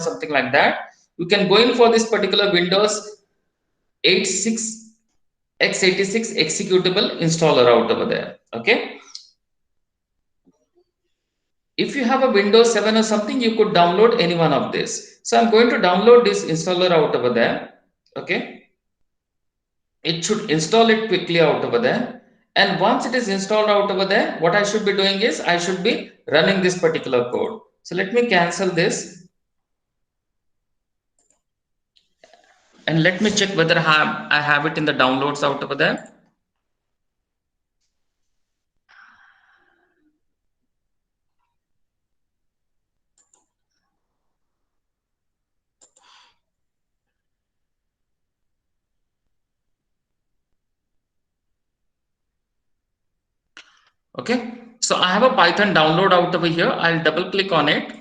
something like that, you can go in for this particular Windows 86 x86 executable installer out over there. Okay, if you have a Windows 7 or something, you could download any one of this. So I'm going to download this installer out over there. Okay, it should install it quickly out over there. And once it is installed out over there, what I should be doing is I should be running this particular code. So let me cancel this and let me check whether I have it in the downloads out over there. Okay, so I have a Python download out over here. I'll double click on it.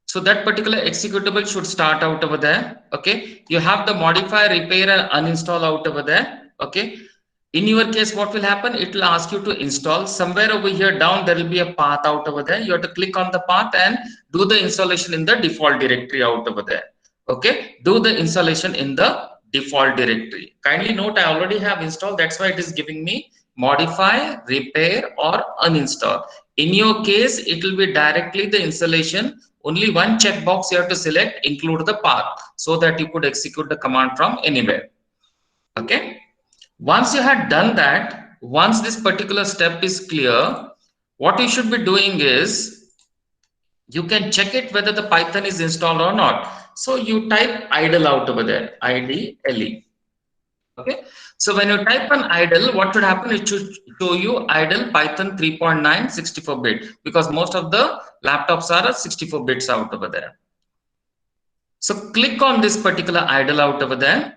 So that particular executable should start out over there. Okay, you have the modify, repair and uninstall out over there. Okay, in your case, what will happen? It will ask you to install. Somewhere over here down, there will be a path out over there. You have to click on the path and do the installation in the default directory out over there. Okay, do the installation in the default directory. Kindly note, I already have installed. That's why it is giving me modify, repair or uninstall. In your case, it will be directly the installation. Only one checkbox you have to select, include the path, so that you could execute the command from anywhere. Okay. Once you had done that, once this particular step is clear, what you should be doing is you can check it whether the Python is installed or not. So you type idle out over there, IDLE. Okay. So when you type an idle, what should happen? It should show you idle Python 3.9 64-bit, because most of the laptops are 64 bits out over there. So click on this particular idle out over there.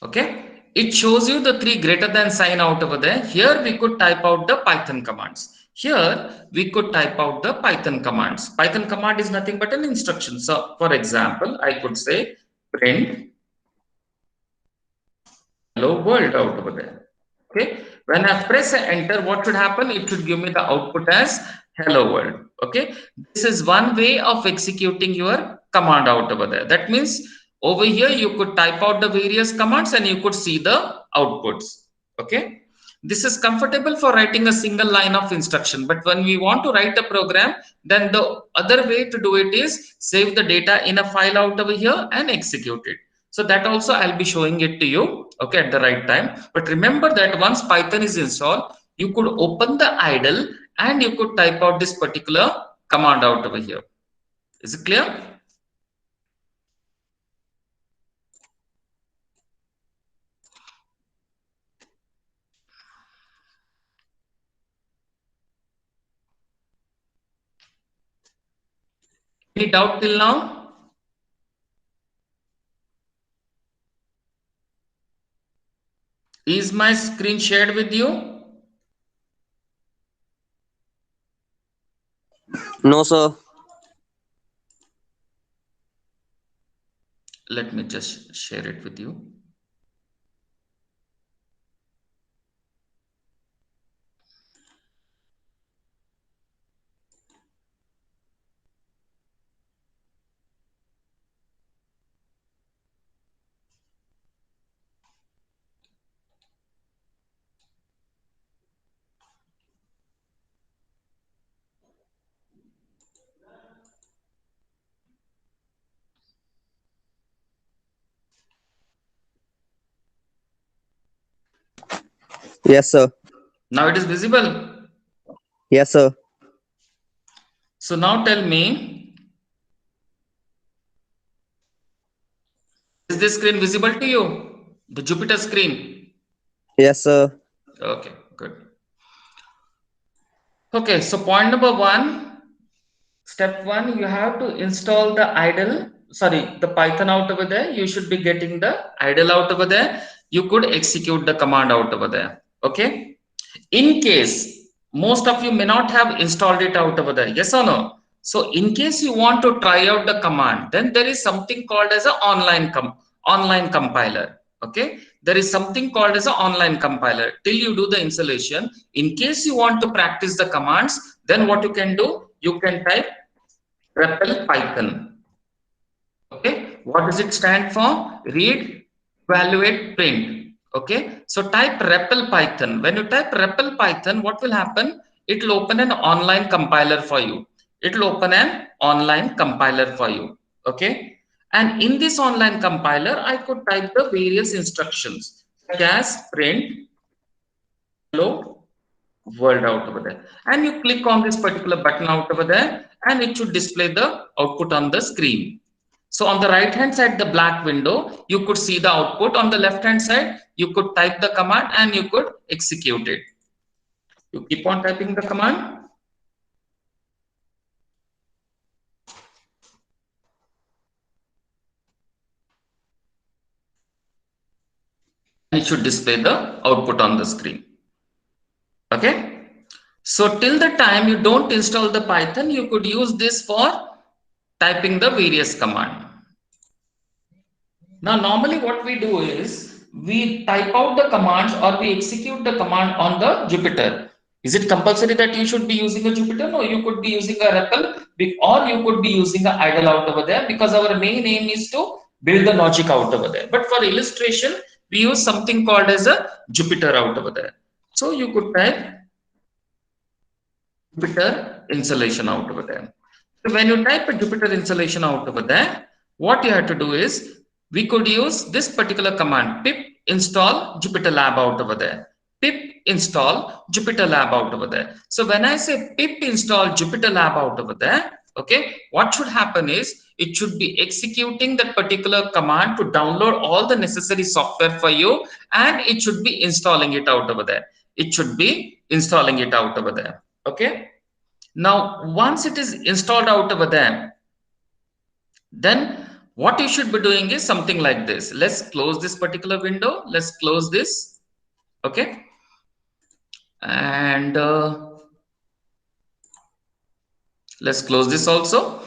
Okay, it shows you the 3 greater than sign out over there. Here we could type out the Python commands. Here we could type out the Python commands. Python command is nothing but an instruction. So for example, I could say print hello world out over there. Okay, when I press enter, what should happen? It should give me the output as hello world. Okay, this is one way of executing your command out over there. That means over here you could type out the various commands and you could see the outputs. Okay, this is comfortable for writing a single line of instruction, but when we want to write a program, then the other way to do it is save the data in a file out over here and execute it. So that also I'll be showing it to you, okay, at the right time. But remember that once Python is installed, you could open the idle and you could type out this particular command out over here. Is it clear? Any doubt till now? Is my screen shared with you? No, sir. Let me just share it with you. Yes, sir. Now it is visible. Yes, sir. So now tell me, is this screen visible to you? The Jupyter screen? Yes, sir. Okay, good. Okay, so point number 1, step 1, you have to install the idle, sorry, the Python out over there. You should be getting the idle out over there. You could execute the command out over there. Okay. In case most of you may not have installed it out over there, yes or no? So in case you want to try out the command, then there is something called as an online compiler. Okay, there is something called as an online compiler. Till you do the installation, in case you want to practice the commands, Then what you can do, you can type REPL Python. Okay, what does it stand for? Read, evaluate, print. Okay, so type REPL Python. When you type REPL Python, what will happen? It will open an online compiler for you. It will open an online compiler for you. Okay, and in this online compiler, I could type the various instructions such as print hello world out over there, and you click on this particular button out over there, and it should display the output on the screen. So on the right hand side, the black window, you could see the output. On the left hand side, you could type the command and you could execute it. You keep on typing the command. It should display the output on the screen. Okay. So till the time you don't install the Python, you could use this for typing the various command. Now, normally what we do is we type out the commands or we execute the command on the Jupyter. Is it compulsory that you should be using a Jupyter? No, you could be using a REPL or you could be using a idle out over there, because our main aim is to build the logic out over there. But for illustration, we use something called as a Jupyter out over there. So you could type Jupyter installation out over there. So when you type a Jupyter installation out over there, what you have to do is we could use this particular command, pip install Jupyter Lab out over there. Pip install Jupyter Lab out over there. So when I say pip install Jupyter Lab out over there, okay, what should happen is it should be executing that particular command to download all the necessary software for you, and it should be installing it out over there. It should be installing it out over there. Okay. Now, once it is installed out over there, then what you should be doing is something like this. Let's close this particular window. Let's close this. Okay. And let's close this also.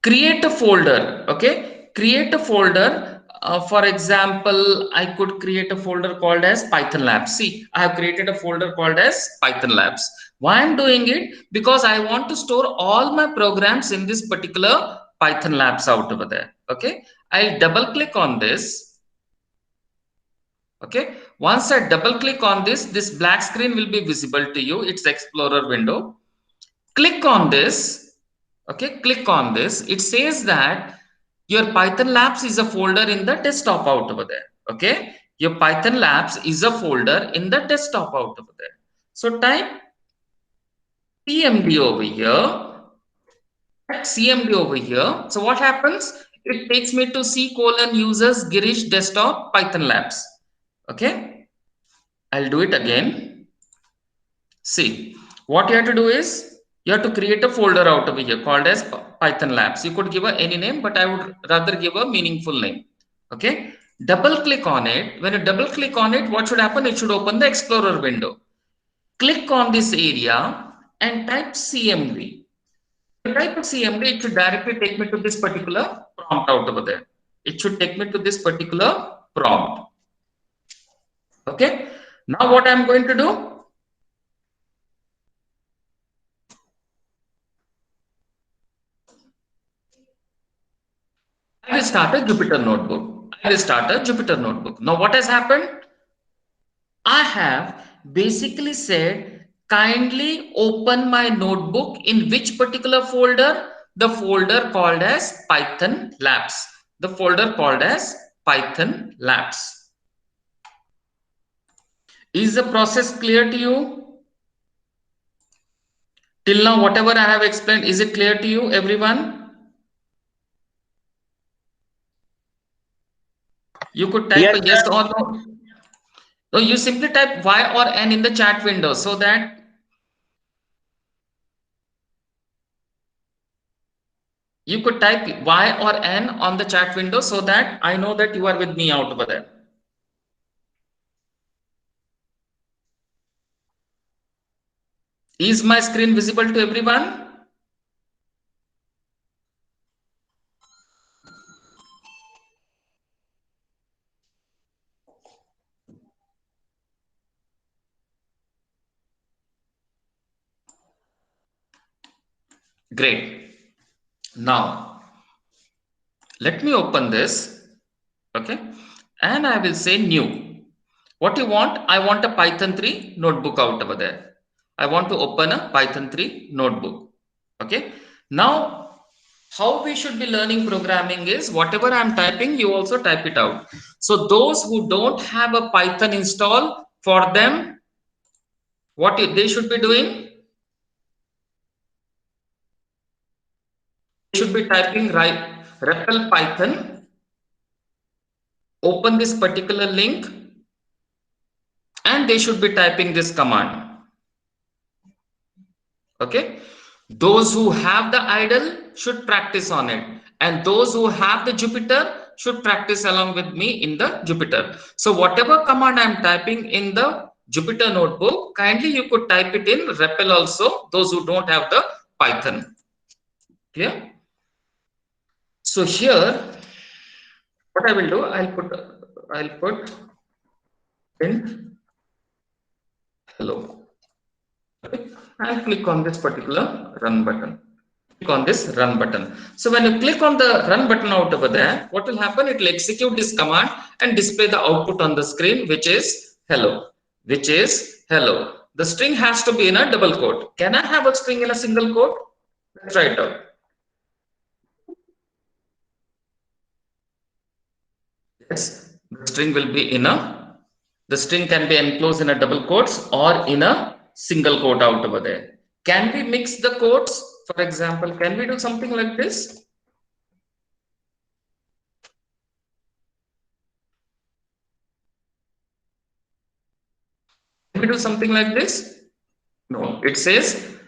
Create a folder. Okay. Create a folder. For example, I could create a folder called as Python Labs. See, I have created a folder called as Python Labs. Why I'm doing it? Because I want to store all my programs in this particular Python Labs out over there. Okay. I'll double click on this. Okay. Once I double click on this, this black screen will be visible to you. It's Explorer window. Click on this. Okay. Click on this. It says that your Python Labs is a folder in the desktop out over there. Okay. Your Python Labs is a folder in the desktop out over there. So type CMD over here. CMD over here. So what happens? It takes me to C colon users Girish desktop Python Labs. Okay. I'll do it again. See, what you have to do is you have to create a folder out over here called as Python Labs. You could give any name, but I would rather give a meaningful name. Okay. Double click on it. When you double click on it, what should happen? It should open the Explorer window. Click on this area and type CMD. Type of CMD, it should directly take me to this particular prompt out over there. It should take me to this particular prompt. Okay. Now what I'm going to do? I will start a Jupyter notebook. I will start a Jupyter notebook. Now what has happened? I have basically said, kindly open my notebook in which particular folder? The folder called as Python Labs. The folder called as Python Labs. Is the process clear to you? Till now, whatever I have explained, is it clear to you, everyone? You could type Yes, a yes or no. So you simply type Y or N in the chat window so that you could type Y or N on the chat window so that I know that you are with me out over there. Is my screen visible to everyone? Great. Now, let me open this, okay? And I will say new. What you want? I want a Python 3 notebook out over there. I want to open a Python 3 notebook, okay? Now, how we should be learning programming is whatever I'm typing, you also type it out. So those who don't have a Python install, for them, what they should be doing? They should be typing right REPL Python, open this particular link, and they should be typing this command. Okay, those who have the idle should practice on it, and those who have the Jupyter should practice along with me in the Jupyter. So whatever command I'm typing in the Jupyter notebook, kindly you could type it in REPL also, those who don't have the Python. Clear? So here, what I will do, I'll put print hello. Okay. I'll click on this particular run button. Click on this run button. So when you click on the run button out over there, what will happen? It will execute this command and display the output on the screen, which is hello, which is hello. The string has to be in a double quote. Can I have a string in a single quote? Let's try it out. Yes, the string will be in a, the string can be enclosed in a double quotes or in a single quote out over there. Can we mix the quotes? For example, can we do something like this? Can we do something like this? No, it says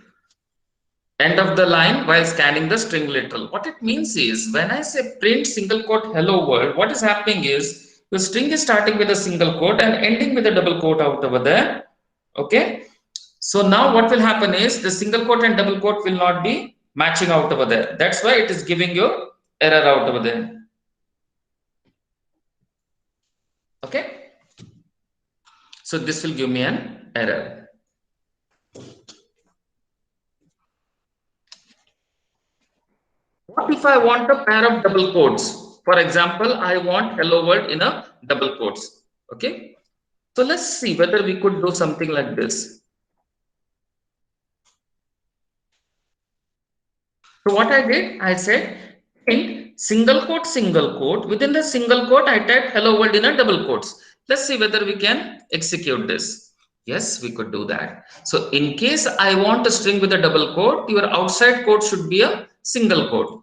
end of the line while scanning the string literal. What it means is when I say print single quote hello world, what is happening is the string is starting with a single quote and ending with a double quote out over there. Okay. So now what will happen is the single quote and double quote will not be matching out over there. That's why it is giving you error out over there. Okay. So this will give me an error. What if I want a pair of double quotes? For example, I want hello world in a double quotes. Okay. So let's see whether we could do something like this. So what I did, I said in single quote, within the single quote, I typed hello world in a double quotes. Let's see whether we can execute this. Yes, we could do that. So in case I want a string with a double quote, your outside quote should be a single quote.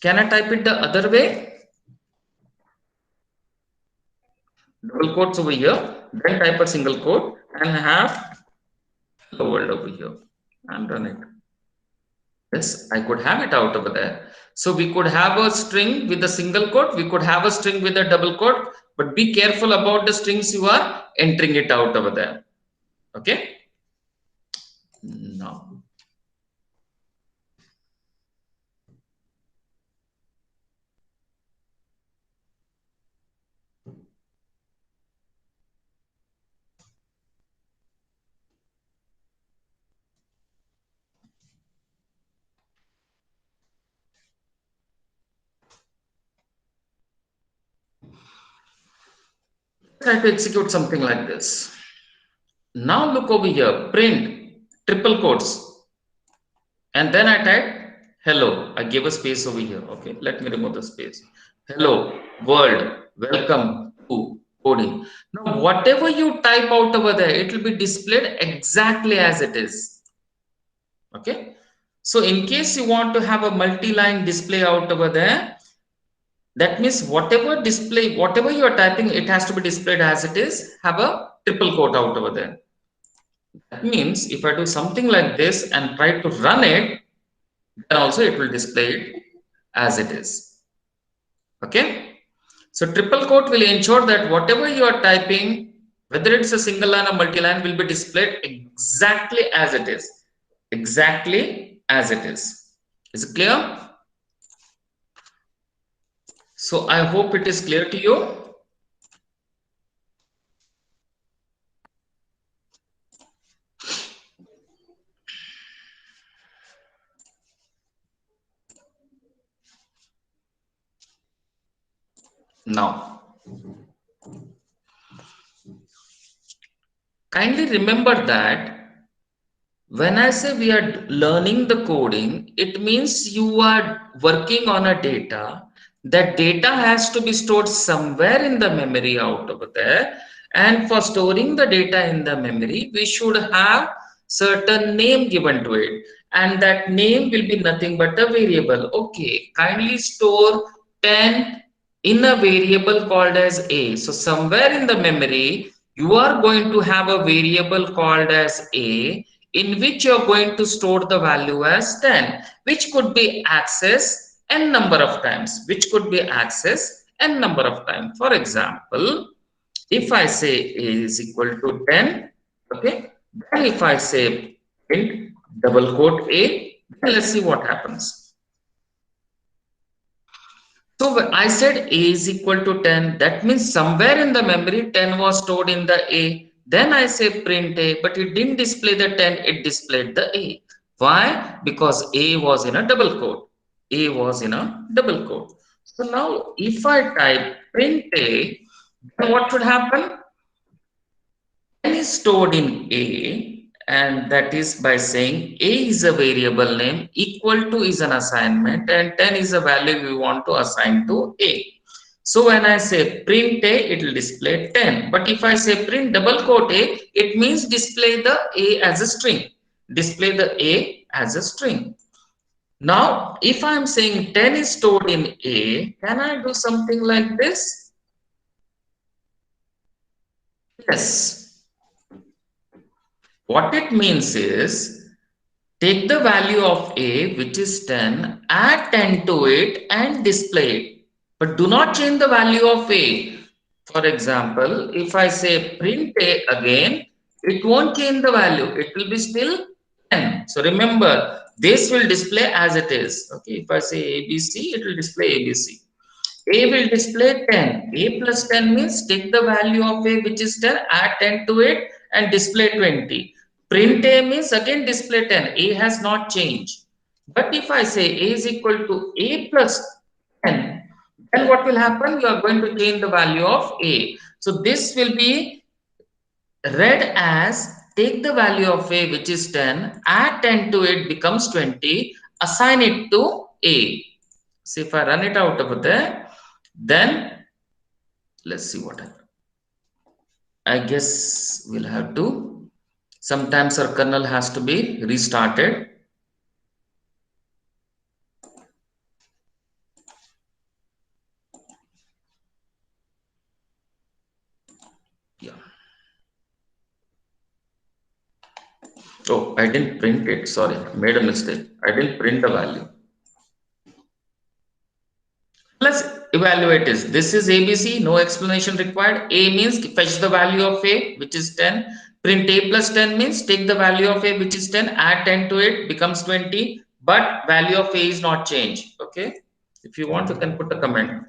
Can I type it the other way? Double quotes over here, then type a single quote and have hello world over here and run it. Yes, I could have it out over there. So we could have a string with a single quote, we could have a string with a double quote, but be careful about the strings you are entering it out over there. Okay. Now, try to execute something like this. Now look over here, print triple quotes. And then I type hello. I gave a space over here. Okay, let me remove the space. Hello, world, welcome to coding. Now, whatever you type out over there, it will be displayed exactly as it is. Okay, so in case you want to have a multi-line display out over there, that means whatever display, whatever you are typing, it has to be displayed as it is. Have a triple quote out over there. That means if I do something like this and try to run it, then also it will display it as it is. Okay. So triple quote will ensure that whatever you are typing, whether it's a single line or multi-line, will be displayed exactly as it is. Exactly as it is. Is it clear? So I hope it is clear to you. Now, kindly remember that when I say we are learning the coding, it means you are working on a data. That data has to be stored somewhere in the memory out over there. And for storing the data in the memory, we should have certain name given to it. And that name will be nothing but a variable. Okay, kindly store 10 in a variable called as A. So somewhere in the memory, you are going to have a variable called as A in which you're going to store the value as 10, which could be accessed n number of times, which could be accessed n number of times. For example, if I say A is equal to 10, okay, then if I say print double quote A, then let's see what happens. So I said A is equal to 10. That means somewhere in the memory 10 was stored in the A. Then I say print A, but it didn't display the 10, it displayed the A. Why? Because A was in a double quote. A was in a double quote. So now if I type print A, then what should happen? 10 is stored in A, and that is by saying A is a variable name, equal to is an assignment, and 10 is a value we want to assign to A. So when I say print A, it will display 10. But if I say print double quote A, it means display the A as a string. Display the A as a string. Now, if I'm saying 10 is stored in A, can I do something like this? Yes. What it means is, take the value of A, which is 10, add 10 to it and display it. But do not change the value of A. For example, if I say print A again, it won't change the value. It will be still 10. So remember, this will display as it is. Okay, if I say ABC, it will display ABC. A will display 10. A plus 10 means take the value of A, which is 10, add 10 to it and display 20. Print A means again display 10. A has not changed. But if I say A is equal to A plus 10, then what will happen? You are going to change the value of A. So this will be read as take the value of A, which is 10, add 10 to it becomes 20, assign it to A. So if I run it out over there, then let's see what happens. I guess we'll have to, sometimes our kernel has to be restarted. Yeah. Oh, I didn't print it. Sorry, made a mistake. I didn't print the value. Let's evaluate this. This is ABC, no explanation required. A means fetch the value of A, which is 10. Print A plus 10 means take the value of A, which is 10, add 10 to it, becomes 20, but value of A is not changed. Okay. If you want, you can put a comment.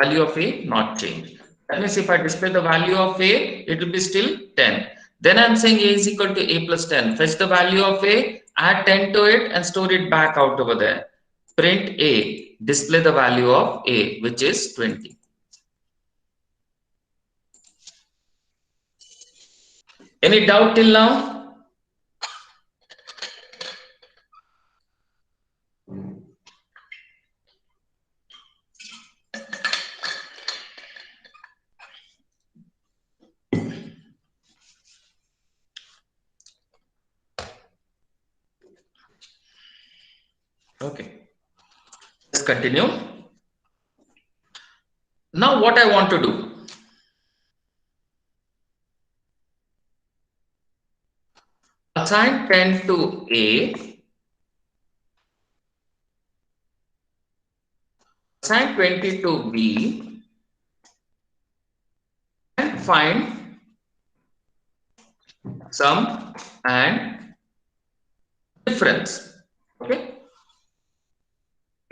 Value of A not changed. That means if I display the value of A, it will be still 10. Then I'm saying A is equal to A plus 10. Fetch the value of A, add 10 to it and store it back out over there. Print A, display the value of A, which is 20. Any doubt till now? Okay. Let's continue. Now what I want to do. Assign 10 to A. Assign 20 to B. And find sum and difference. Okay.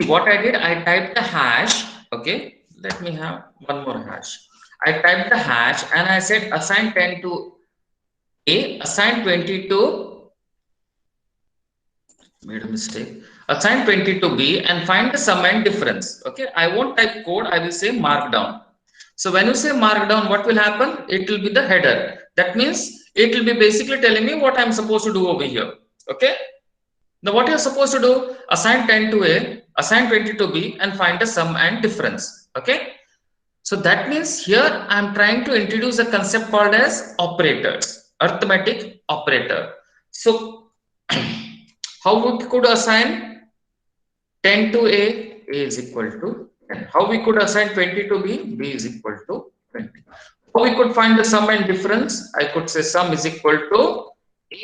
What I did, I typed the hash. Okay. Let me have one more hash. I typed the hash and I said assign 10 to A, assign 20 to Made a mistake. Assign 20 to B and find the sum and difference. Okay, I won't type code, I will say markdown. So when you say markdown, what will happen? It will be the header. That means it will be basically telling me what I'm supposed to do over here. Okay. Now what you're supposed to do, assign 10 to A, assign 20 to B and find the sum and difference. Okay. So that means here I'm trying to introduce a concept called as operators, arithmetic operator. So how we could assign 10 to A is equal to 10. How we could assign 20 to B, B is equal to 20. How we could find the sum and difference, I could say sum is equal to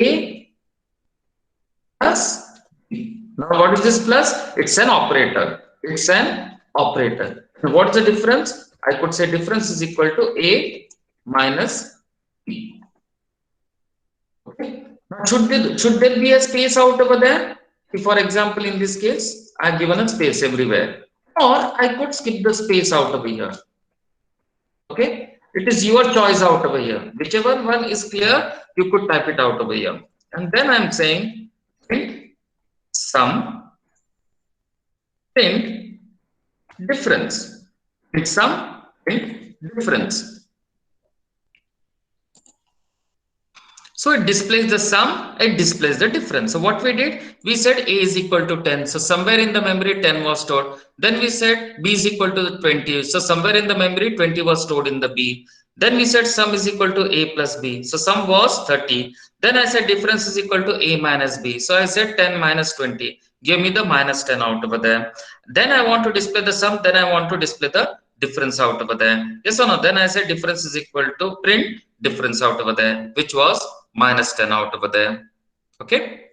A plus B. Now what is this plus? It's an operator. It's an operator. And what's the difference? I could say difference is equal to A minus B. Okay. Now should there be a space out over there? If, for example, in this case, I've given a space everywhere. Or I could skip the space out over here. Okay. It is your choice out over here. Whichever one is clear, you could type it out over here. And then I'm saying print sum, print difference. Print sum, print difference. So it displays the sum, it displays the difference. So what we did, we said A is equal to 10. So somewhere in the memory 10 was stored. Then we said B is equal to 20. So somewhere in the memory 20 was stored in the B. Then we said sum is equal to A plus B. So sum was 30. Then I said difference is equal to A minus B. So I said 10 minus 20. Give me the minus 10 out over there. Then I want to display the sum. Then I want to display the difference out over there. Yes or no? Then I said difference is equal to print difference out over there, which was minus 10 out over there. Okay.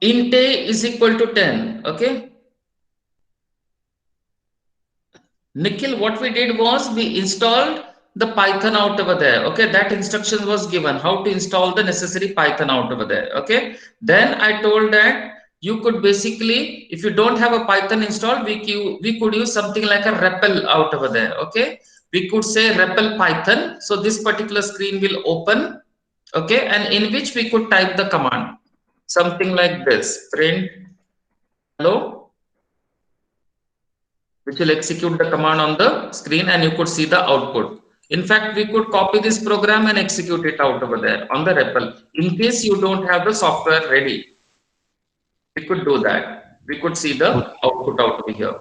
Int A is equal to 10. Okay. Nikhil, what we did was we installed the Python out over there. Okay, that instruction was given how to install the necessary Python out over there. Okay, then I told that you could basically, if you don't have a Python installed, we could use something like a REPL out over there. Okay, we could say REPL Python. So this particular screen will open. Okay, and in which we could type the command something like this: print hello, which will execute the command on the screen and you could see the output. In fact, we could copy this program and execute it out over there on the REPL. In case you don't have the software ready, we could do that. We could see the output out over here.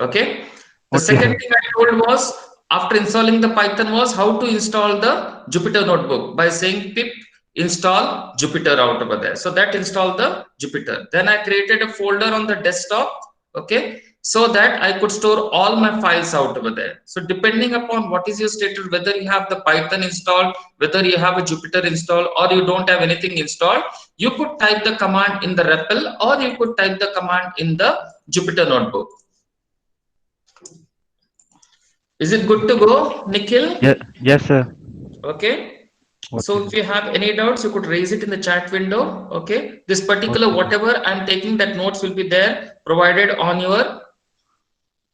Okay. The second thing I told was after installing the Python was how to install the Jupyter notebook by saying pip install Jupyter out over there. So that installed the Jupyter. Then I created a folder on the desktop. Okay. So that I could store all my files out over there. So depending upon what is your status, whether you have the Python installed, whether you have a Jupyter installed, or you don't have anything installed, you could type the command in the REPL or you could type the command in the Jupyter notebook. Is it good to go, Nikhil? Yeah, yes, sir. Okay. So if you have any doubts, you could raise it in the chat window. Okay. This particular whatever I'm taking, that notes will be there provided on your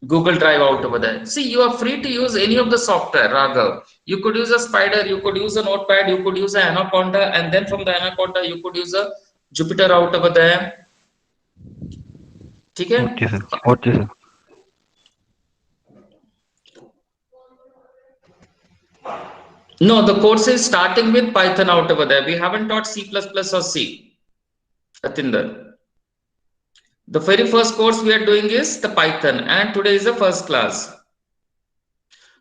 Google Drive out over there. See, you are free to use any of the software, Raghav. You could use a Spider, you could use a Notepad, you could use an Anaconda, and then from the Anaconda, you could use a Jupyter out over there. Okay? Okay, sir. Okay, sir. No, the course is starting with Python out over there. We haven't taught C++ or C. Atinder. The very first course we are doing is the Python, and today is the first class.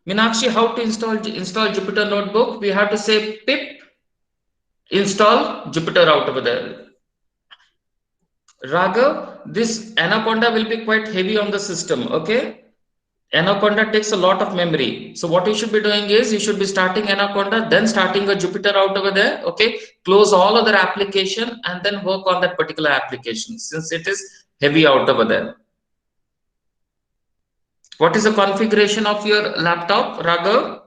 Meenakshi, how to install Jupyter Notebook? We have to say pip install Jupyter out over there. Raghav, this Anaconda will be quite heavy on the system. Okay. Anaconda takes a lot of memory. So what you should be doing is you should be starting Anaconda, then starting a Jupyter out over there. Okay. Close all other application and then work on that particular application since it is heavy out over there. What is the configuration of your laptop, Raghav?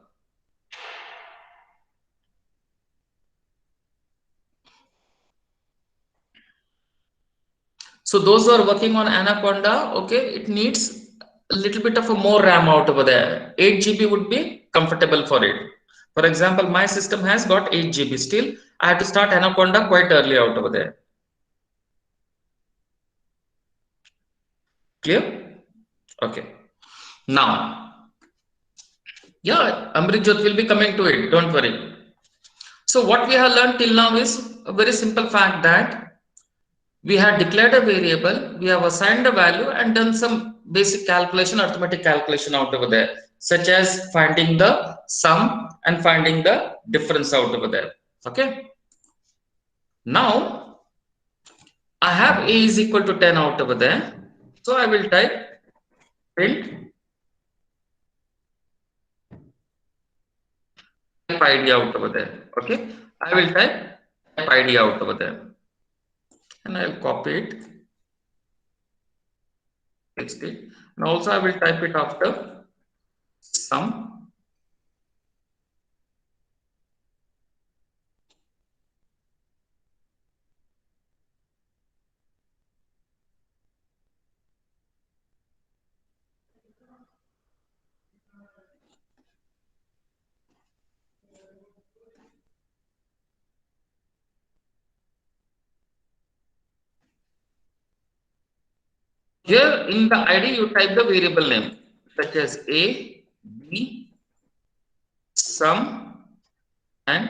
So those who are working on Anaconda, okay, it needs a little bit of a more RAM out over there. 8 GB would be comfortable for it. For example, my system has got 8 GB. Still, I have to start Anaconda quite early out over there. Clear? Okay. Now, yeah, Amritjot will be coming to it. Don't worry. So what we have learned till now is a very simple fact that we have declared a variable, we have assigned a value and done some basic calculation, arithmetic calculation out over there, such as finding the sum and finding the difference out over there. Okay. Now, I have a is equal to 10 out over there. So I will type print id out over there. Okay. I will type id out over there. And I'll copy it, paste it, and also I will type it after sum. Here in the ID you type the variable name such as A, B, sum, and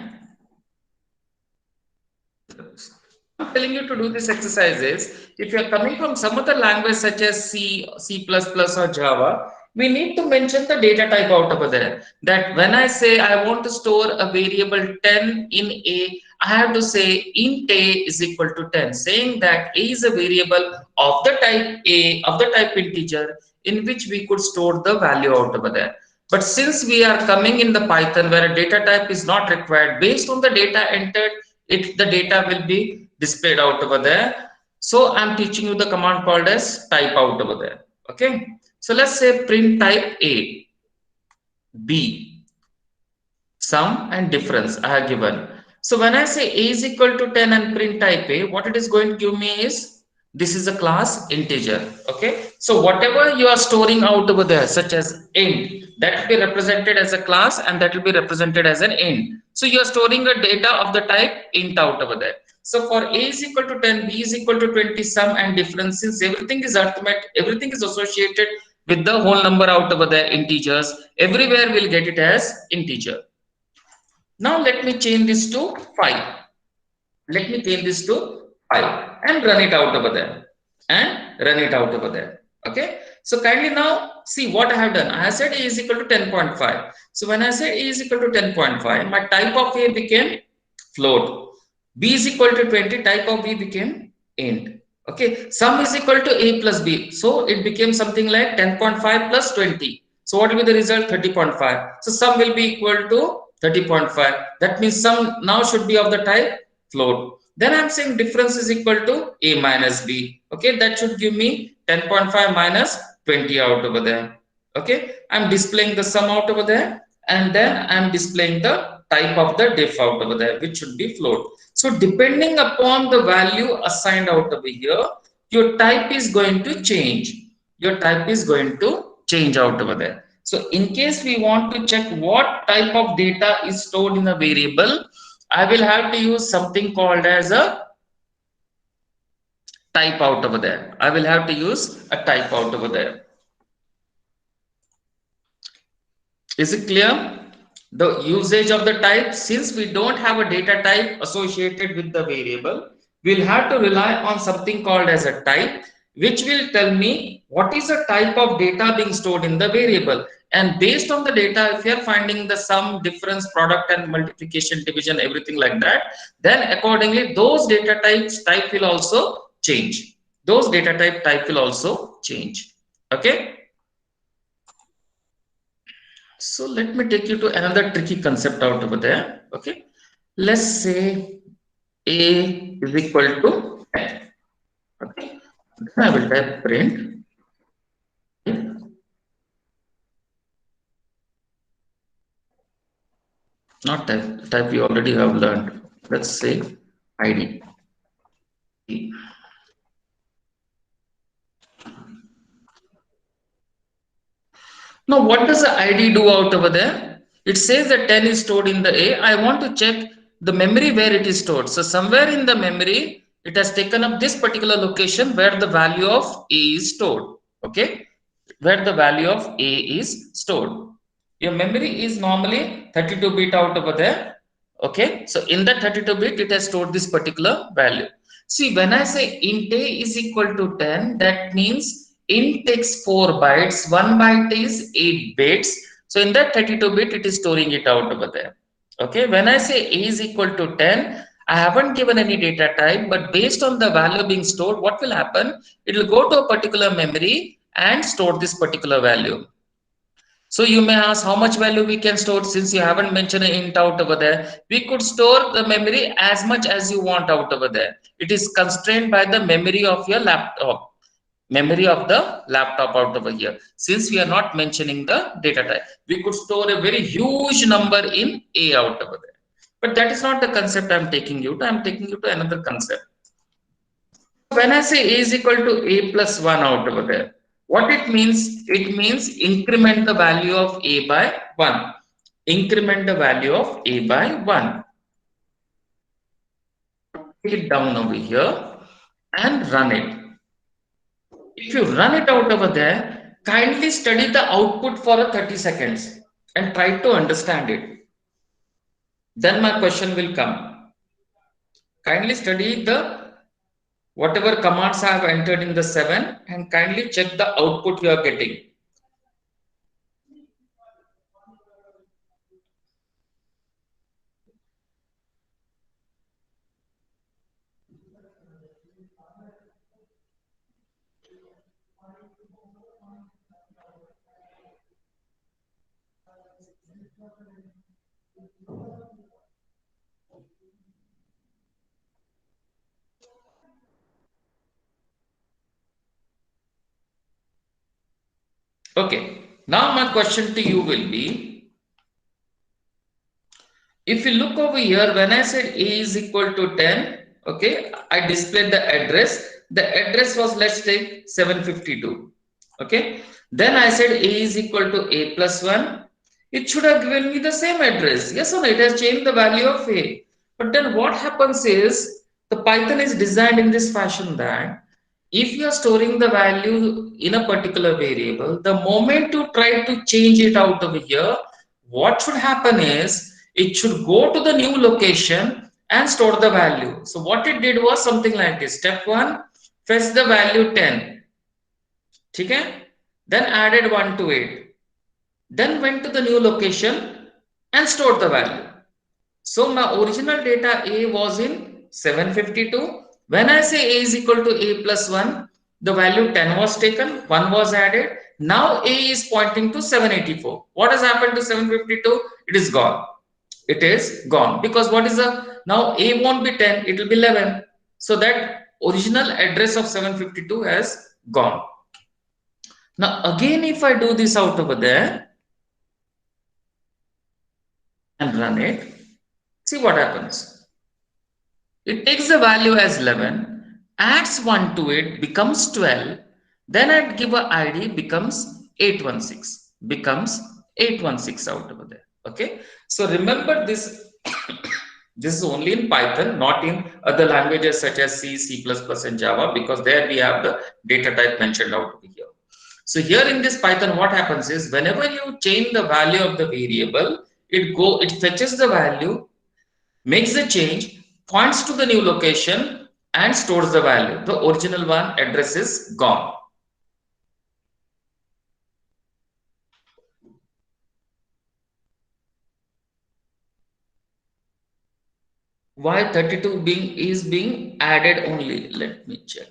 I'm telling you to do this exercise is if you are coming from some other language such as C, C++ or Java, we need to mention the data type out over there. That when I say I want to store a variable 10 in A, I have to say int A is equal to 10, saying that A is a variable of the type A, of the type integer, in which we could store the value out over there. But since we are coming in the Python where a data type is not required, based on the data entered, the data will be displayed out over there. So I'm teaching you the command called as type out over there. Okay. So let's say print type A, B, sum and difference I have given. So when I say A is equal to 10 and print type A, what it is going to give me is this is a class integer. Okay. So whatever you are storing out over there, such as int, that will be represented as a class and that will be represented as an int. So you are storing a data of the type int out over there. So for A is equal to 10, B is equal to 20, sum and difference, since everything is arithmetic, everything is associated with the whole number out over there, integers, everywhere we'll get it as integer. Now let me change this to 5. Let me change this to 5 and run it out over there. And run it out over there. Okay. So kindly now see what I have done. I have said A is equal to 10.5. So when I say A is equal to 10.5, my type of A became float. B is equal to 20, type of B became int. Okay. Sum is equal to A plus B. So it became something like 10.5 plus 20. So what will be the result? 30.5. So sum will be equal to 30.5. That means sum now should be of the type float. Then I'm saying difference is equal to A minus B. Okay, that should give me 10.5 minus 20 out over there. Okay, I'm displaying the sum out over there, and then I'm displaying the type of the diff out over there, which should be float. So depending upon the value assigned out over here, your type is going to change. Your type is going to change out over there. So in case we want to check what type of data is stored in a variable, I will have to use something called as a type out over there. I will have to use a type out over there. Is it clear? The usage of the type, since we don't have a data type associated with the variable, we'll have to rely on something called as a type, which will tell me what is the type of data being stored in the variable. And based on the data, if you are finding the sum, difference, product and multiplication, division, everything like that, then accordingly those data types type will also change. Those data type will also change. Okay. So let me take you to another tricky concept out over there. Okay. Let's say A is equal to 10. Okay. Then I will type print. Not type we already have learned. Let's say ID. Now what does the ID do out over there? It says that 10 is stored in the A. I want to check the memory where it is stored. So somewhere in the memory, it has taken up this particular location where the value of A is stored. Okay, where the value of A is stored. Your memory is normally 32-bit out over there. Okay, so in that 32-bit, it has stored this particular value. See, when I say int A is equal to 10, that means int takes 4 bytes, 1 byte is 8 bits. So in that 32-bit, it is storing it out over there. Okay, when I say A is equal to 10, I haven't given any data type, but based on the value being stored, what will happen? It will go to a particular memory and store this particular value. So you may ask how much value we can store, since you haven't mentioned an int out over there. We could store the memory as much as you want out over there. It is constrained by the memory of your laptop, memory of the laptop out over here. Since we are not mentioning the data type, we could store a very huge number in A out over there. But that is not the concept I'm taking you to. I'm taking you to another concept. When I say A is equal to A plus 1 out over there, what it means increment the value of A by 1. Increment the value of A by 1. Take it down over here and run it. If you run it out over there, kindly study the output for a 30 seconds and try to understand it. Then my question will come. Kindly study the whatever commands I have entered in the 7 and kindly check the output you are getting. Okay, now my question to you will be, if you look over here, when I said A is equal to 10, okay, I displayed the address. The address was, let's take 752. Okay, then I said A is equal to A plus 1. It should have given me the same address. Yes or no? It has changed the value of A. But then what happens is the Python is designed in this fashion that if you are storing the value in a particular variable, the moment you try to change it out over here, what should happen is it should go to the new location and store the value. So what it did was something like this. Step 1, fetch the value 10. Okay? Then added 1 to it. Then went to the new location and stored the value. So my original data A was in 752. When I say A is equal to A plus 1, the value 10 was taken, 1 was added. Now A is pointing to 784. What has happened to 752? It is gone. It is gone. Because what is the, now A won't be 10, it will be 11. So that original address of 752 has gone. Now again, if I do this out over there and run it, see what happens. It takes the value as 11, adds 1 to it, becomes 12. Then I'd give a ID, becomes 816. Becomes 816 out over there. Okay. So remember this. This is only in Python, not in other languages such as C, C++, and Java, because there we have the data type mentioned out over here. So here in this Python, what happens is whenever you change the value of the variable, it fetches the value, makes the change, points to the new location, and stores the value. The original one address is gone. Why 32 is being added only? Let me check.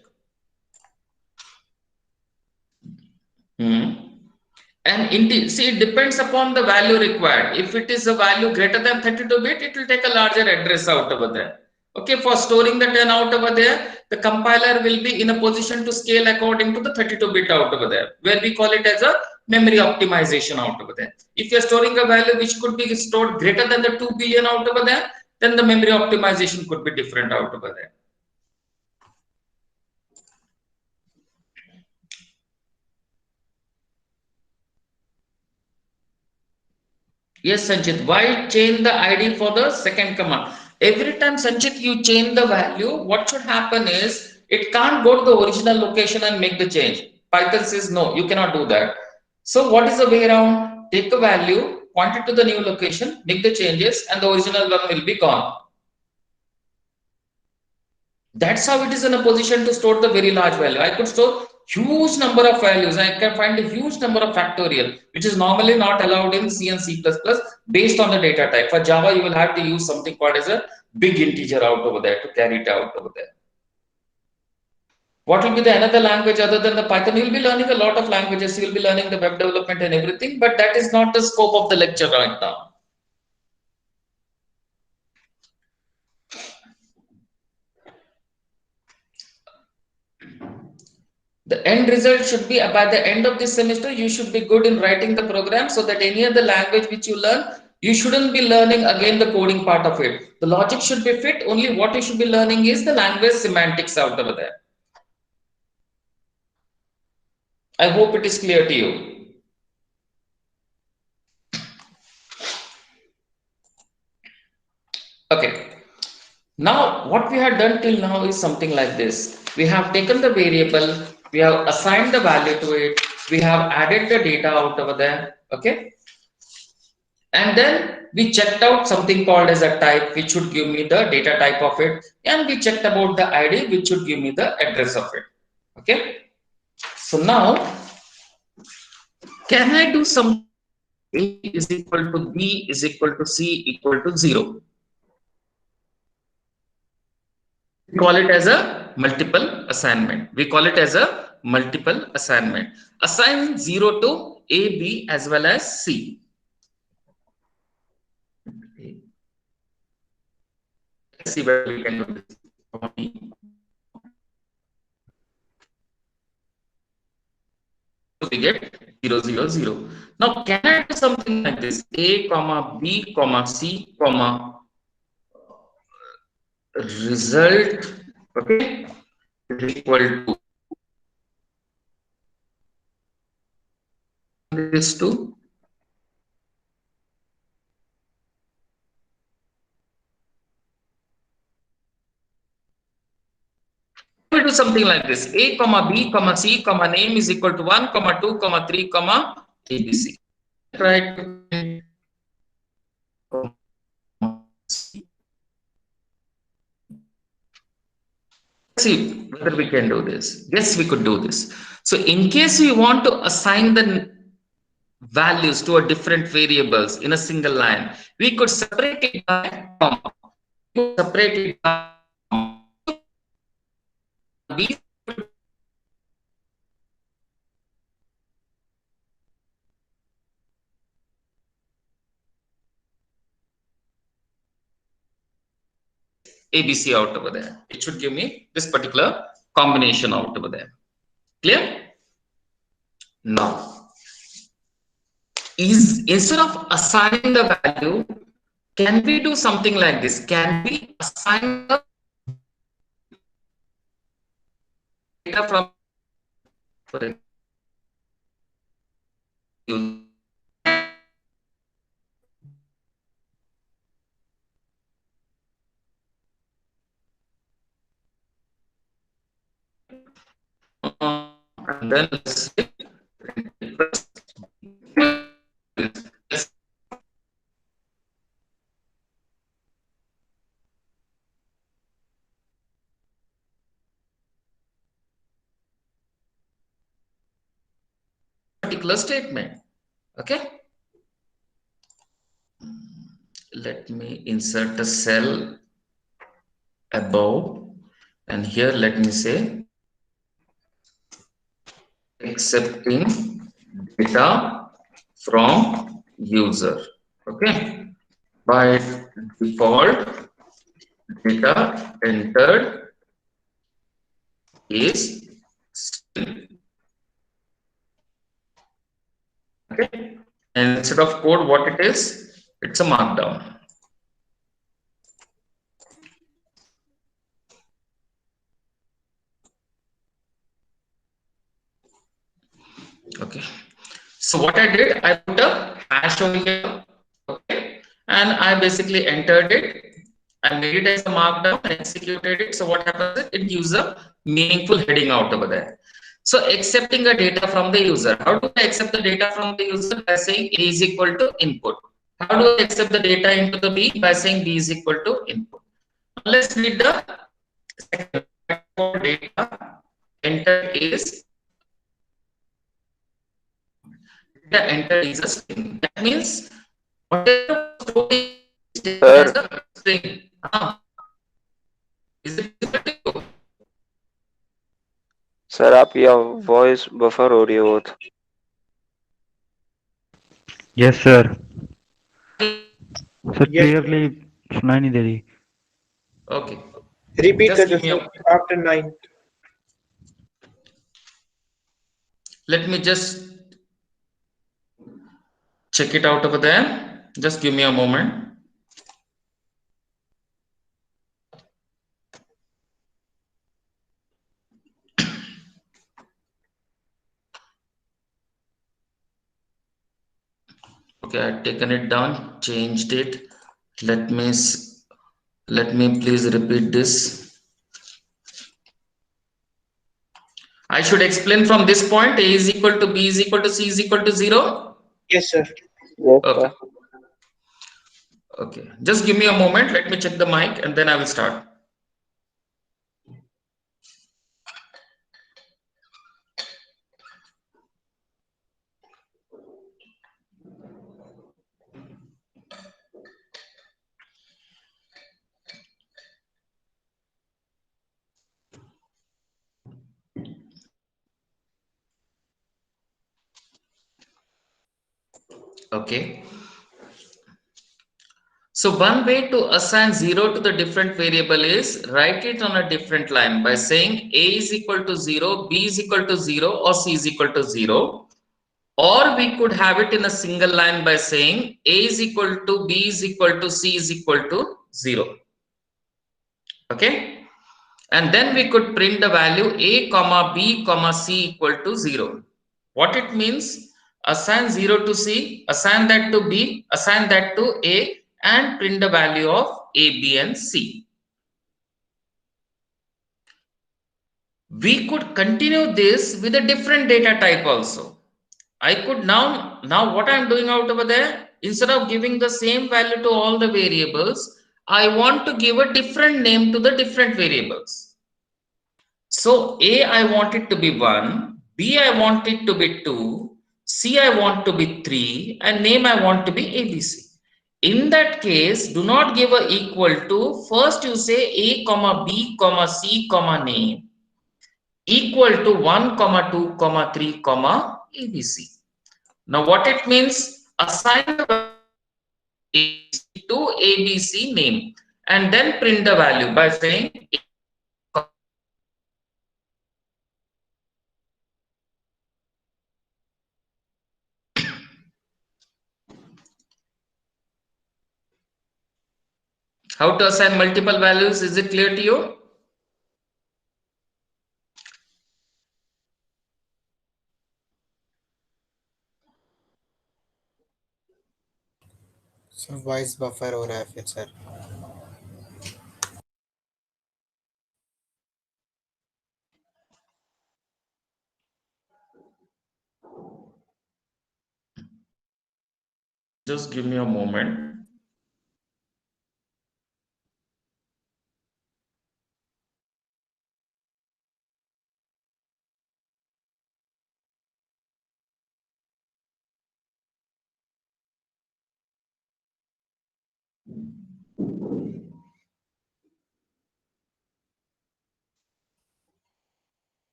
And see, it depends upon the value required. If it is a value greater than 32-bit, it will take a larger address out over there. Okay, for storing the 10 out over there, the compiler will be in a position to scale according to the 32-bit out over there, where we call it as a memory optimization out over there. If you're storing a value which could be stored greater than the 2 billion out over there, then the memory optimization could be different out over there. Yes, Sanchit. Why change the ID for the second command? Every time, Sanchit, you change the value, what should happen is it can't go to the original location and make the change. Python says no, you cannot do that. So what is the way around? Take a value, point it to the new location, make the changes, and the original one will be gone. That's how it is in a position to store the very large value. I could store huge number of values. I can find a huge number of factorial, which is normally not allowed in C and C++ based on the data type. For Java, you will have to use something called as a big integer out over there to carry it out over there. What will be the another language other than the Python? You will be learning a lot of languages. You will be learning the web development and everything, but that is not the scope of the lecture right now. The end result should be by the end of this semester, you should be good in writing the program so that any other language which you learn, you shouldn't be learning again the coding part of it. The logic should be fit. Only what you should be learning is the language semantics out over there. I hope it is clear to you. Okay. Now, what we have done till now is something like this. We have taken the variable, we have assigned the value to it, we have added the data out over there. Okay. And then we checked out something called as a type, which should give me the data type of it, and we checked about the ID, which should give me the address of it. Okay, so now can I do some A is equal to B is equal to C equal to 0? We call it as a multiple assignment. We call it as a multiple assignment. Assign 0 to A, B as well as C. Let's see where we can do this. We get 0, 0, 0. Now, can I do something like this? A, comma, B, comma, C, comma, result, okay, is equal to this to we do something like this: A, comma, B, comma, C, comma, name is equal to 1, comma, 2, comma, 3, comma, ABC. Right. Let's see whether we can do this. Yes, we could do this. So in case we want to assign the values to a different variables in a single line, we could separate it by comma. Separate it by B. ABC out over there. It should give me this particular combination out over there. Clear? Now, instead of assigning the value, can we do something like this? Can we assign the data from and then let's say particular statement. Okay, let me insert a cell above, and here let me say accepting data from user. Okay, by default data entered is string. Okay, and instead of code, what it is, it's a markdown. Okay, so what I did, I put a hash over here. and I basically entered it. I made it as a markdown and executed it. So what happens is it gives a meaningful heading out over there. So accepting the data from the user. How do I accept the data from the user? By saying A is equal to input. How do I accept the data into the B? By saying B is equal to input. Now let's read the second for data. Enter is data enter is a string. That means whatever stored is taken as sir a string. Is it clear to you? Sir आपकी voice buffer हो रही है बहुत. Yes, sir. Sir, Yes. clearly सुनाई नहीं दे रही. Okay. Repeat Just the give me a, after 9. let me just check it out over there. Just give me a moment. Okay, I've taken it down, changed it. Let me let me please repeat this. I should explain from this point. A is equal to B is equal to C is equal to 0. Yes, sir. Yes, Okay. sir. Okay. Just give me a moment. Let me check the mic and then I will start. Okay. So one way to assign 0 to the different variable is write it on a different line by saying A is equal to 0, B is equal to 0 or C is equal to 0. Or we could have it in a single line by saying A is equal to B is equal to C is equal to 0. Okay. And then we could print the value A comma B comma C equal to 0. What it means? Assign 0 to C, assign that to B, assign that to A, and print the value of A, B, and C. We could continue this with a different data type also. I could now what I'm doing out over there, instead of giving the same value to all the variables, I want to give a different name to the different variables. So A, I want it to be 1, B, I want it to be 2, C, I want to be 3, and name I want to be ABC. In that case, do not give a equal to. First you say A comma B comma C comma name equal to 1 comma 2 comma 3 comma ABC. Now what it means? Assign the ABC to ABC name and then print the value by saying how to assign multiple values. Is it clear to you? Sir voice buffer हो रहा है फिर sir. Just give me a moment.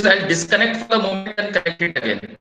I'll disconnect for the moment and connect it again.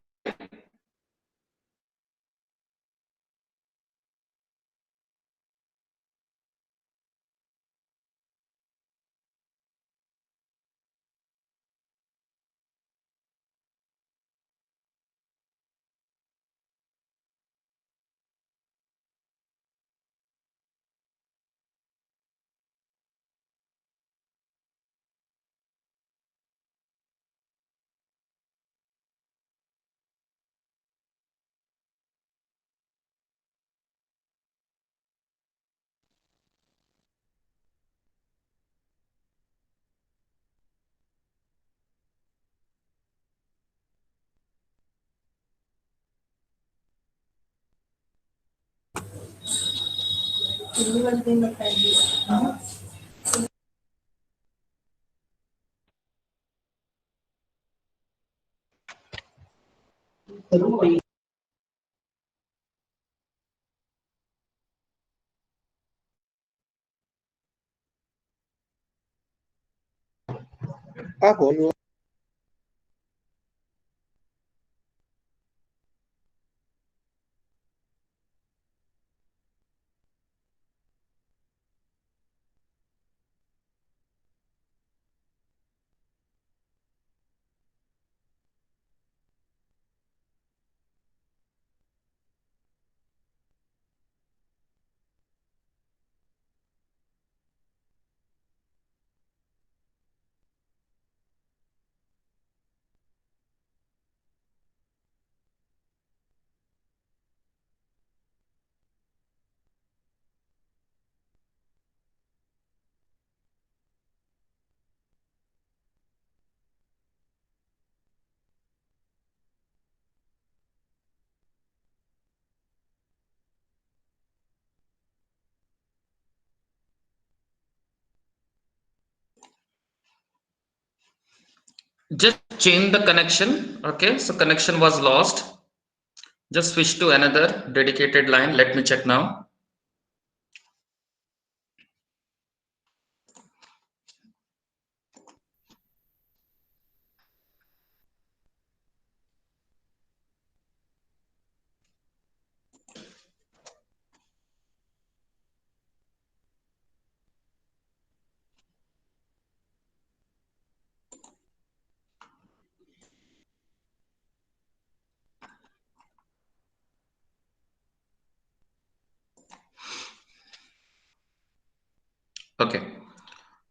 हाँ बोलो। Just change the connection. Okay, so connection was lost. Just switch to another dedicated line. Let me check now. Okay.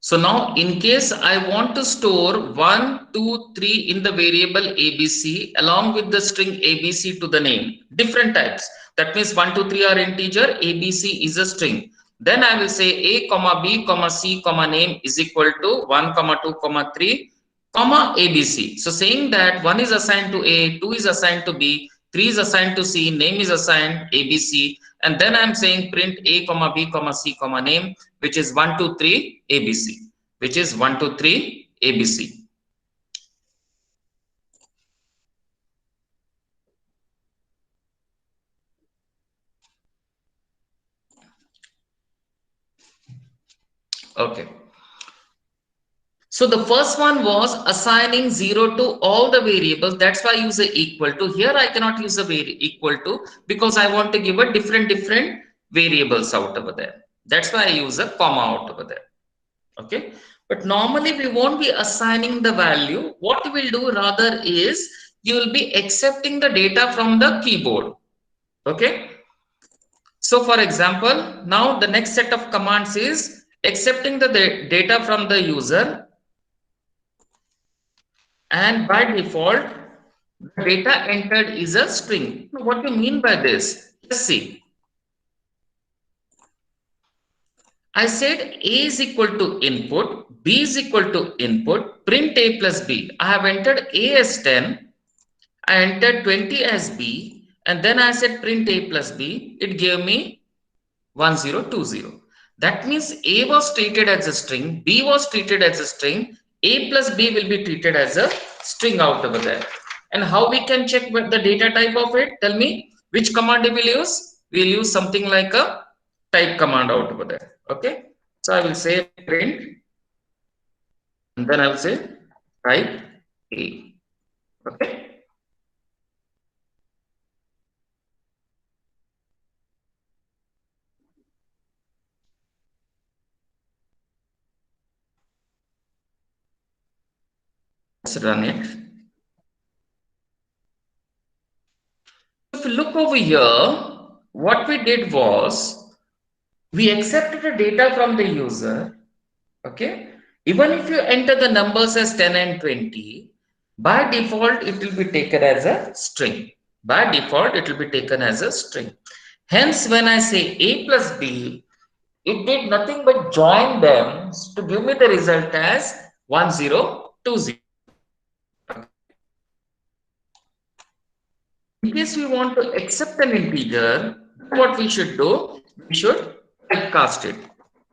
So now in case I want to store 1, 2, 3 in the variable ABC along with the string ABC to the name, different types. That means 1, 2, 3 are integer, ABC is a string. Then I will say A, comma B, comma C, comma name is equal to 1, comma 2, comma 3, comma ABC. So saying that 1 is assigned to A, 2 is assigned to B, 3 is assigned to C, name is assigned ABC. And then I'm saying print A, comma B, comma C, comma name, which is 1, 2, 3 ABC, which is 1, 2, 3 ABC. Okay. So the first one was assigning 0 to all the variables. That's why I use a equal to. Here I cannot use a equal to because I want to give a different variables out over there. That's why I use a comma out over there. Okay. But normally we won't be assigning the value. What you will do rather is you will be accepting the data from the keyboard. Okay. So for example, now the next set of commands is accepting the data from the user, and by default the data entered is a string. What do you mean by this? Let's see. I said A is equal to input, B is equal to input, print A plus B. I have entered A as 10, I entered 20 as B, and then I said print A plus B. It gave me 1020. That means A was treated as a string, B was treated as a string, A plus B will be treated as a string out over there. And how we can check the data type of it? Tell me which command we will use. We'll use something like a type command out over there. Okay. So I will say print, and then I will say type A. Okay. Let's run it. If you look over here, what we did was we accepted the data from the user. Okay. Even if you enter the numbers as 10 and 20, by default, it will be taken as a string. By default, it will be taken as a string. Hence, when I say A plus B, it did nothing but join them to give me the result as 1020. In case we want to accept an integer, what we should do, we should typecast it.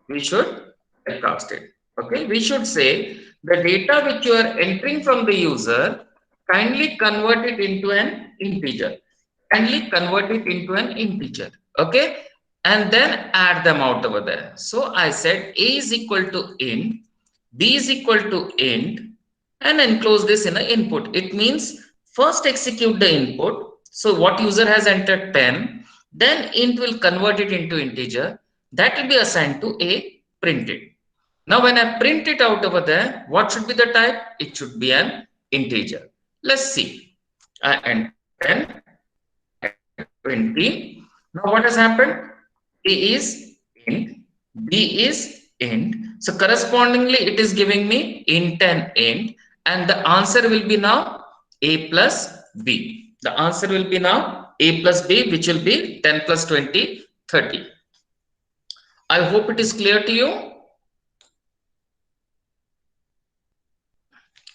We should typecast it. Okay, we should say the data which you are entering from the user, kindly convert it into an integer. Kindly convert it into an integer. Okay, and then add them out over there. So I said a is equal to int, b is equal to int, and enclose this in an input. It means first execute the input. So what user has entered 10, then int will convert it into integer. That will be assigned to a printed. Now when I print it out over there, what should be the type? It should be an integer. Let's see. I enter 10, 20. Now what has happened? A is int, B is int. So correspondingly, it is giving me int and the answer will be now A plus B. The answer will be now A plus B, which will be 10 plus 20, 30. I hope it is clear to you.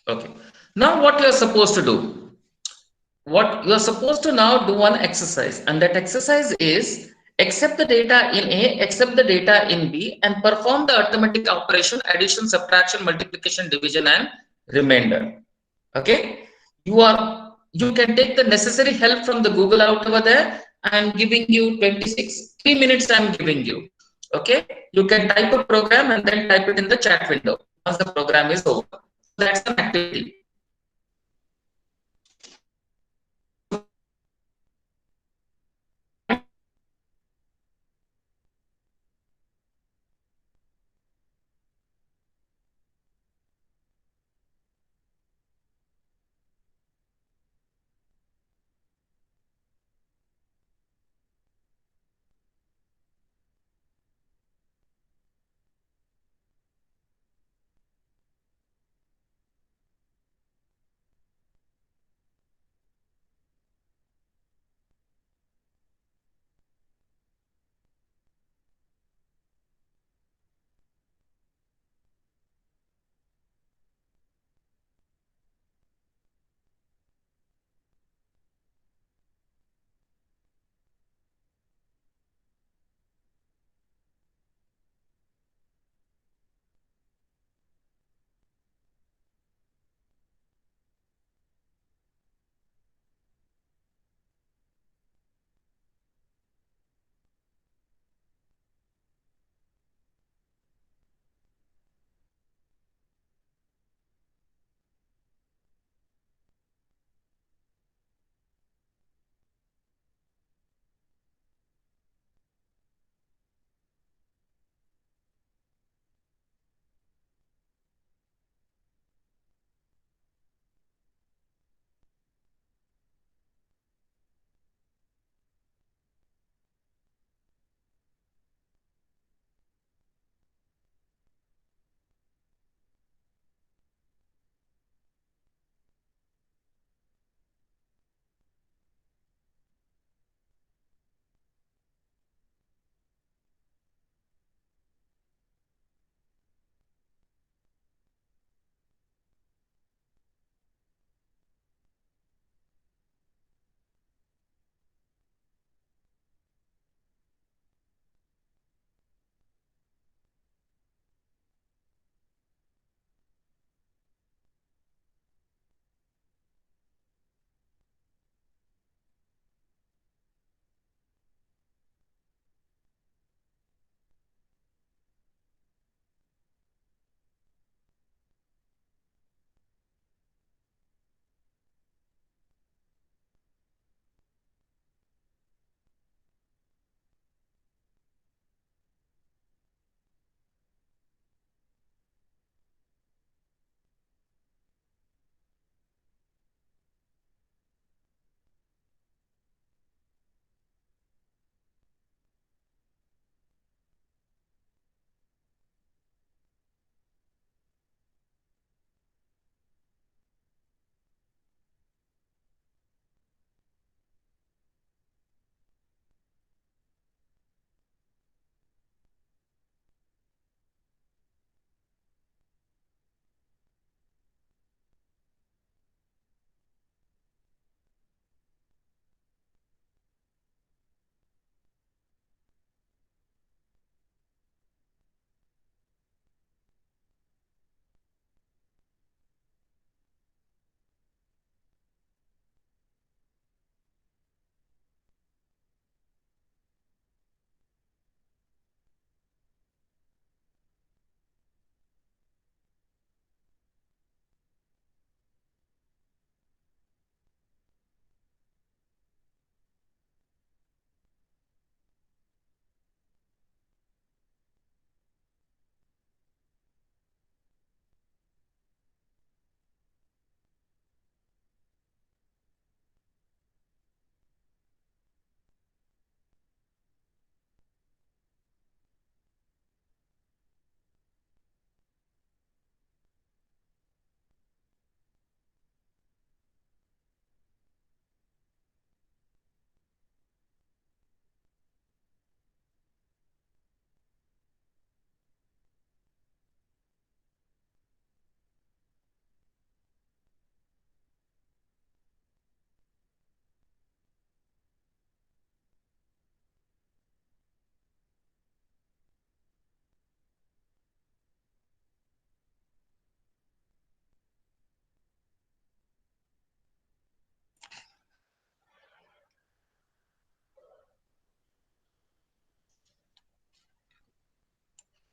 Okay. Now what you are supposed to do? What you are supposed to now do one exercise, and that exercise is accept the data in A, accept the data in B, and perform the arithmetic operation addition, subtraction, multiplication, division, and remainder. Okay, you can take the necessary help from the Google out over there. I am giving you 3 minutes. I am giving you. Okay, you can type a program and then type it in the chat window once the program is over. That's an activity.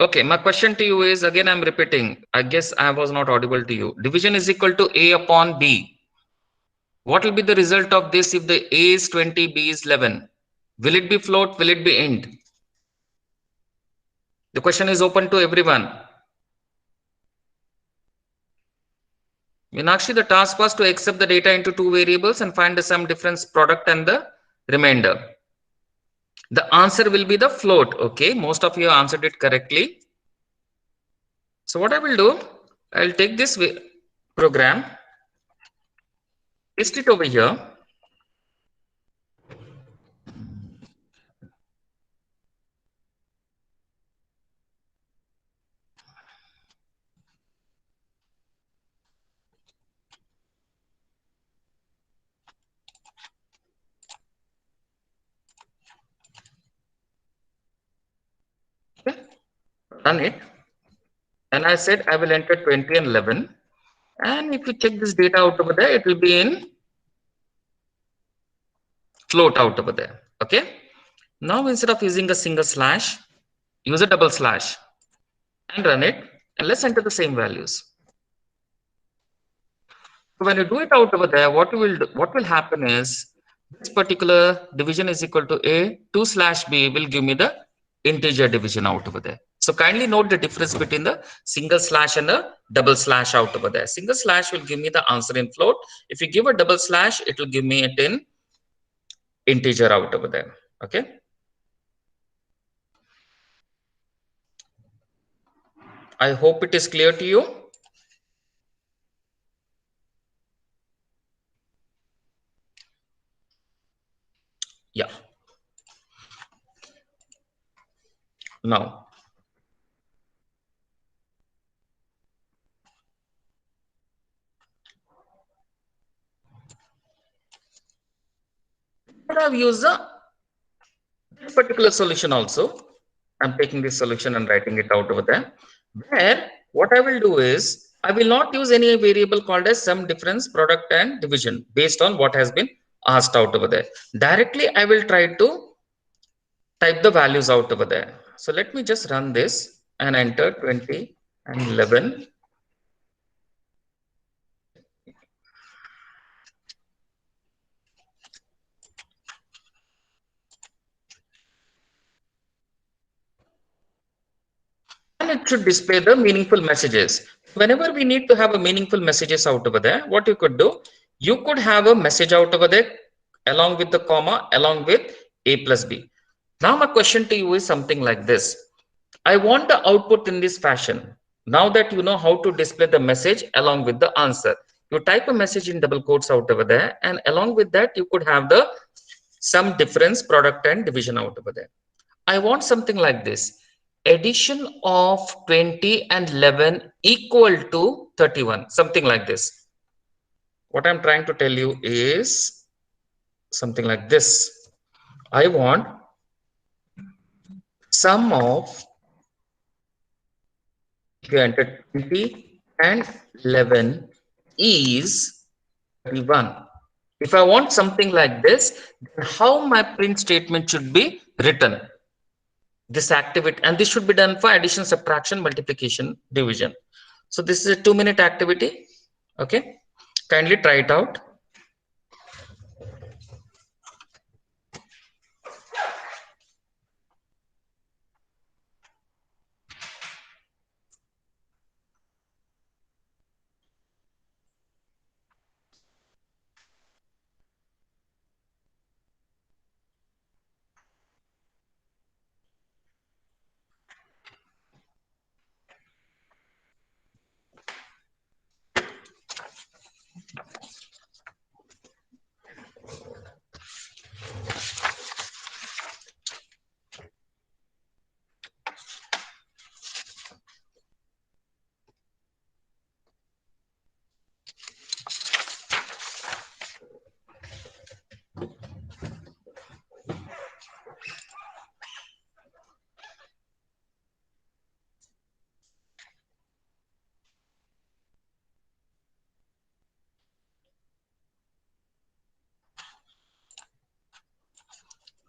Okay, my question to you is, again, I'm repeating. I guess I was not audible to you. Division is equal to A upon B. What will be the result of this if the A is 20, B is 11? Will it be float? Will it be int? The question is open to everyone. Meenakshi, the task was to accept the data into two variables and find the sum difference product and the remainder. The answer will be the float. Okay, most of you answered it correctly. So what I will do, I'll take this program, paste it over here. Okay, run it. And I said I will enter 20 and 11. And if you check this data out over there, it will be in float out over there. Okay. Now instead of using a single slash, use a double slash and run it. And let's enter the same values. So when you do it out over there, what will happen is this particular division is equal to A, 2 slash B will give me the integer division out over there. So kindly note the difference between the single slash and the double slash out over there. Single slash will give me the answer in float. If you give a double slash, it will give me it in integer out over there. Okay. I hope it is clear to you. Yeah. Now, I've used this particular solution also. I'm taking this solution and writing it out over there. Where what I will do is I will not use any variable called as sum difference product and division based on what has been asked out over there. Directly I will try to type the values out over there. So let me just run this and enter 20 and 11. And it should display the meaningful messages. Whenever we need to have a meaningful messages out over there, what you could do, you could have a message out over there along with the comma, along with A plus B. Now my question to you is something like this. I want the output in this fashion. Now that you know how to display the message along with the answer, you type a message in double quotes out over there, and along with that, you could have the sum difference product and division out over there. I want something like this. Addition of 20 and 11 equal to 31, something like this. What I'm trying to tell you is something like this. I want sum of, if you enter 20 and 11 is 31. If I want something like this, then how my print statement should be written? This activity, and this should be done for addition, subtraction, multiplication, division. So this is a 2-minute activity. Okay, kindly try it out.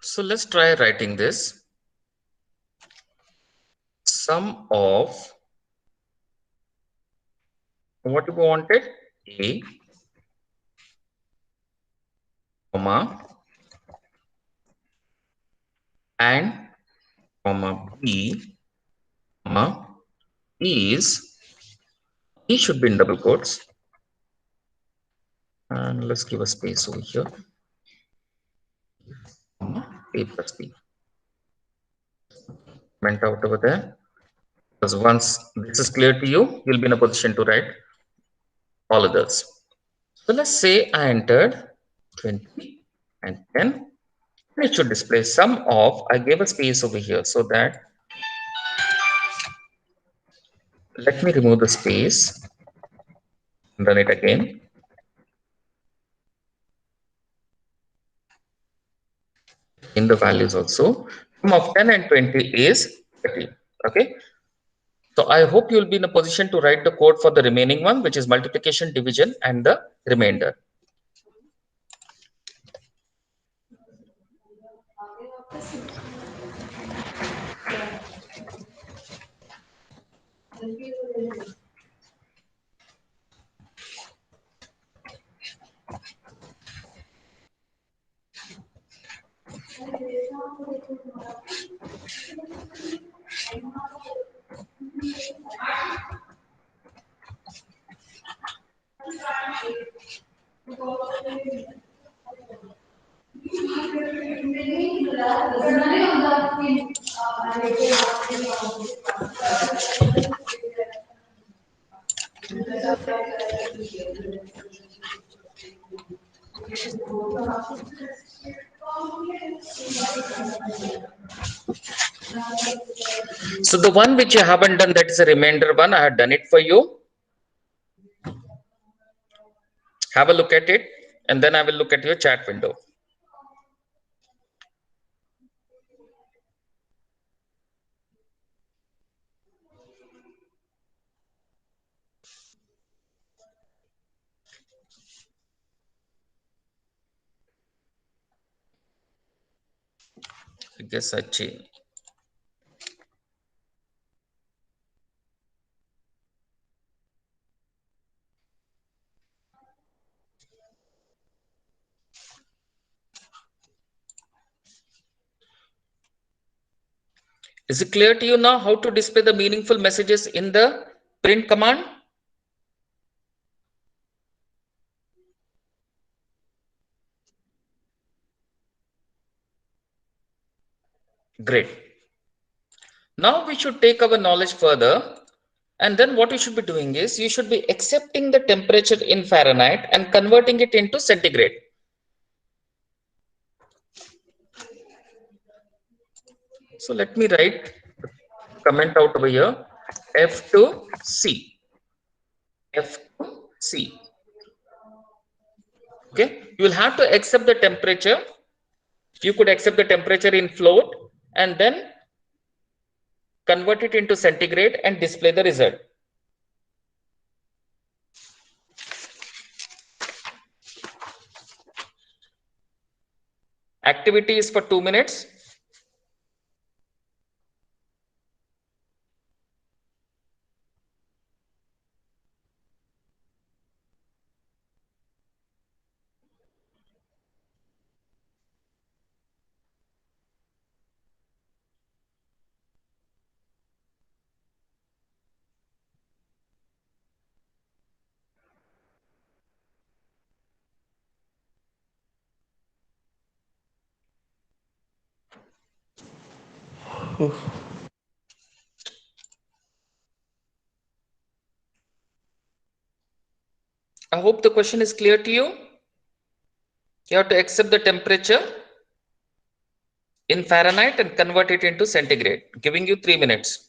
So let's try writing this. sum of what we wanted, A, comma, and comma B, comma, is, E should be in double quotes, and let's give a space over here, comma, A plus B. Went out over there, because once this is clear to you, you'll be in a position to write all others. So let's say I entered 20 and 10. It should display sum of, I gave a space over here so that, let me remove the space and run it again. In the values also, sum of 10 and 20 is 30. Okay. So I hope you'll be in a position to write the code for the remaining one, which is multiplication, division, and the remainder. So the one which you haven't done, that is a remainder one, I have done it for you. Have a look at it, and then I will look at your chat window. I guess I changed. Is it clear to you now how to display the meaningful messages in the print command? Great. Now we should take our knowledge further, and then what you should be doing is you should be accepting the temperature in Fahrenheit and converting it into centigrade. So let me write comment out over here, F to C. F to C. Okay, you will have to accept the temperature. You could accept the temperature in float and then convert it into centigrade and display the result. Activity is for 2 minutes. I hope the question is clear to you. You have to accept the temperature in Fahrenheit and convert it into centigrade, giving you 3 minutes.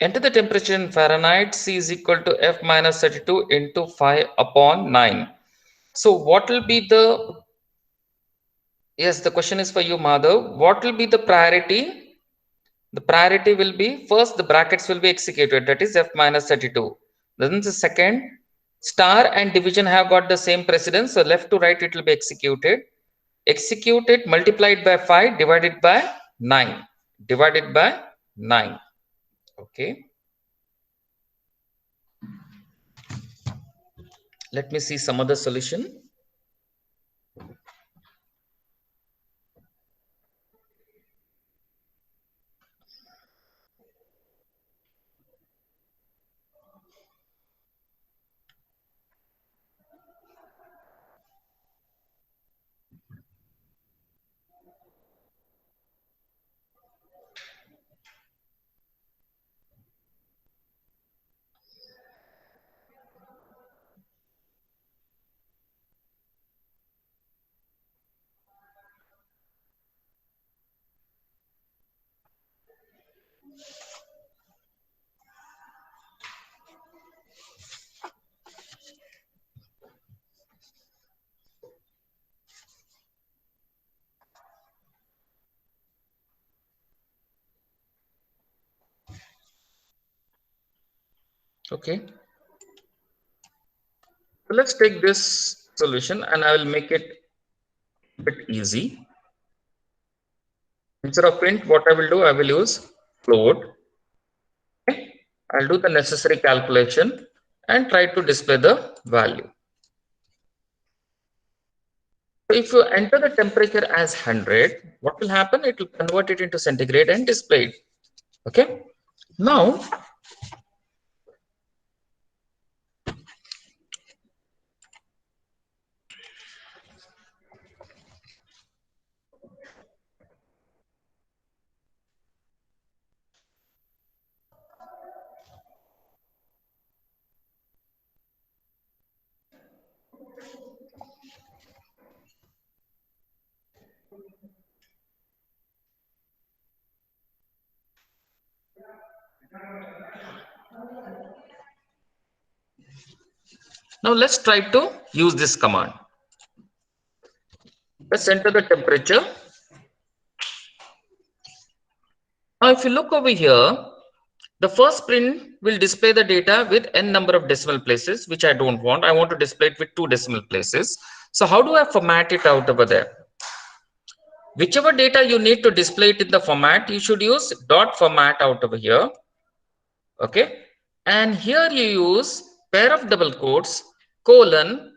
enter the temperature in Fahrenheit. C is equal to F minus 32 into 5 upon 9. So what will be the, yes, the question is for you, Madhav. What will be the priority? The priority will be, first the brackets will be executed, that is F minus 32. Then the second, star and division have got the same precedence, so left to right it will be executed. Execute it, multiplied by 5, divided by 9. Divided by 9. Okay. Let me see some other solution. Okay. So let's take this solution and I will make it a bit easy. Instead of print, what I will do, I will use float. Okay. I'll do the necessary calculation and try to display the value. So if you enter the temperature as 100, what will happen? It will convert it into centigrade and display it. Okay. Now, let's try to use this command. Let's enter the temperature. Now, if you look over here, the first print will display the data with n number of decimal places, which I don't want. I want to display it with 2 decimal places. So how do I format it out over there? Whichever data you need to display it in the format, you should use dot format out over here. Okay. And here you use pair of double quotes, colon.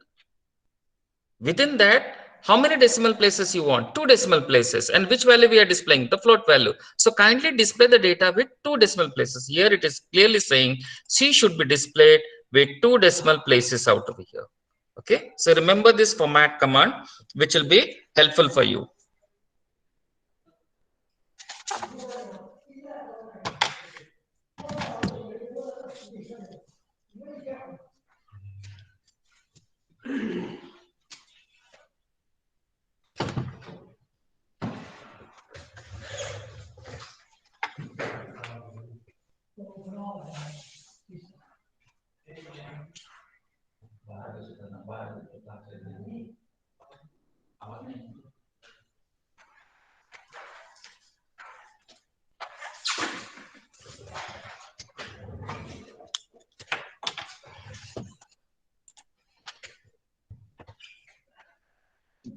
Within that, how many decimal places you want? 2 decimal places. And which value we are displaying? The float value. So kindly display the data with 2 decimal places. Here it is clearly saying C should be displayed with 2 decimal places out over here. Okay. So remember this format command, which will be helpful for you.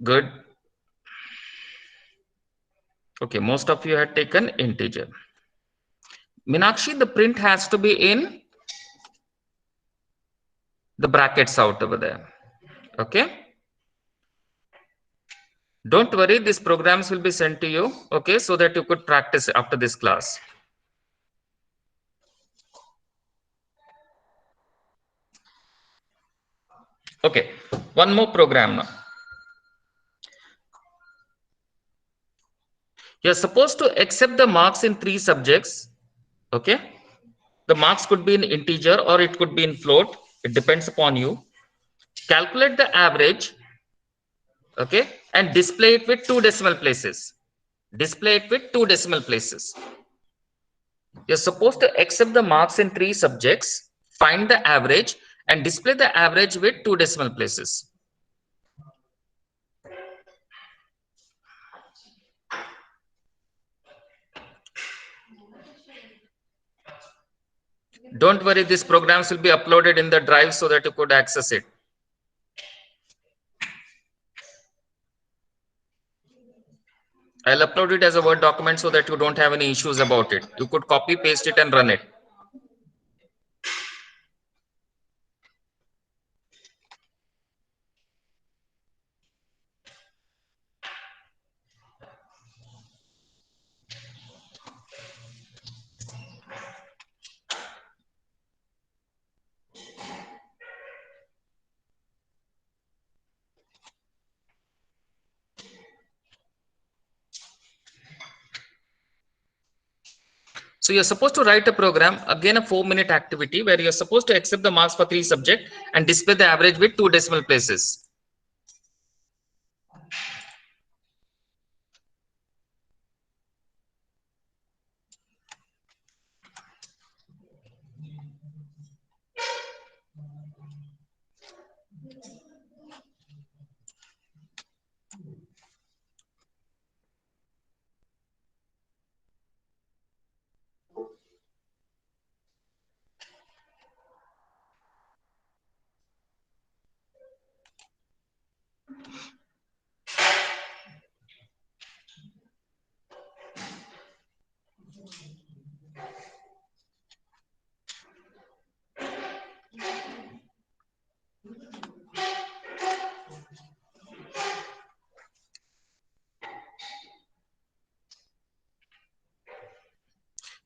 Good. Okay, most of you had taken integer. Meenakshi, the print has to be in the brackets out over there. Okay. Don't worry, these programs will be sent to you. Okay, so that you could practice after this class. Okay, one more program now. You're supposed to accept the marks in 3 subjects. Okay. The marks could be in integer or it could be in float. It depends upon you. Calculate the average. Okay. And display it with 2 decimal places. Display it with 2 decimal places. You're supposed to accept the marks in 3 subjects, find the average, and display the average with 2 decimal places. Don't worry, these programs will be uploaded in the drive so that you could access it. I'll upload it as a Word document so that you don't have any issues about it. You could copy, paste it, and run it. So you're supposed to write a program, again a 4-minute activity where you're supposed to accept the marks for 3 subjects and display the average with 2 decimal places.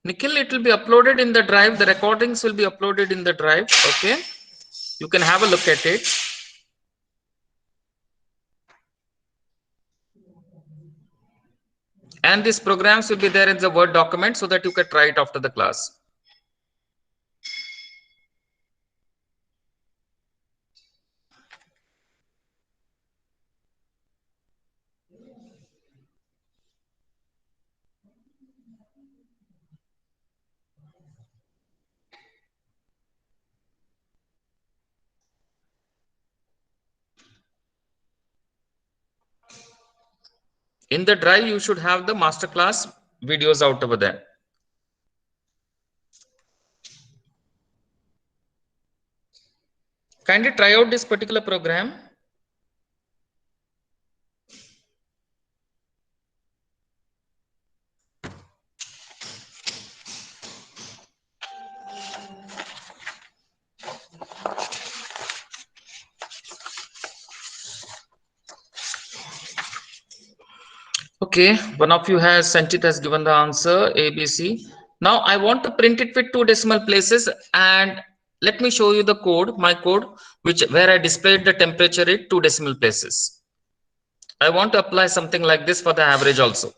Nikhil, it will be uploaded in the drive. The recordings will be uploaded in the drive. Okay. You can have a look at it. And these programs will be there in the Word document so that you can try it after the class. In the drive, you should have the masterclass videos out over there. Kindly try out this particular program. Okay, one of you has Sanchit has given the answer ABC. Now I want to print it with 2 decimal places, and let me show you the code, my code, where I displayed the temperature at 2 decimal places. I want to apply something like this for the average also.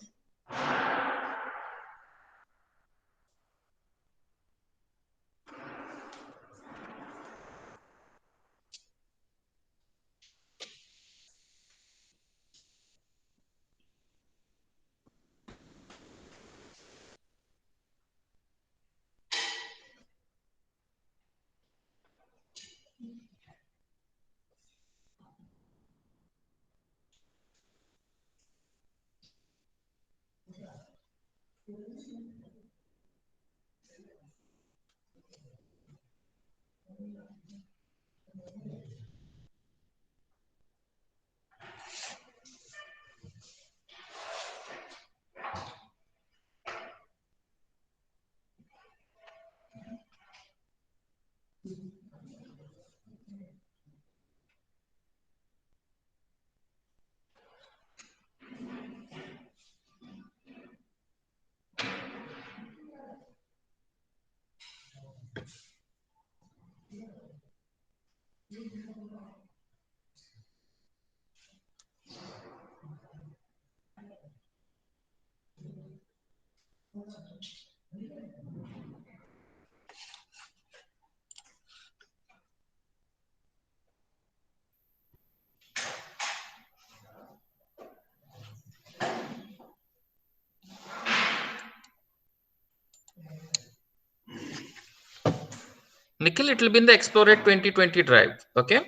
Nikhil, it will be in the Explorer 2020 drive. Okay.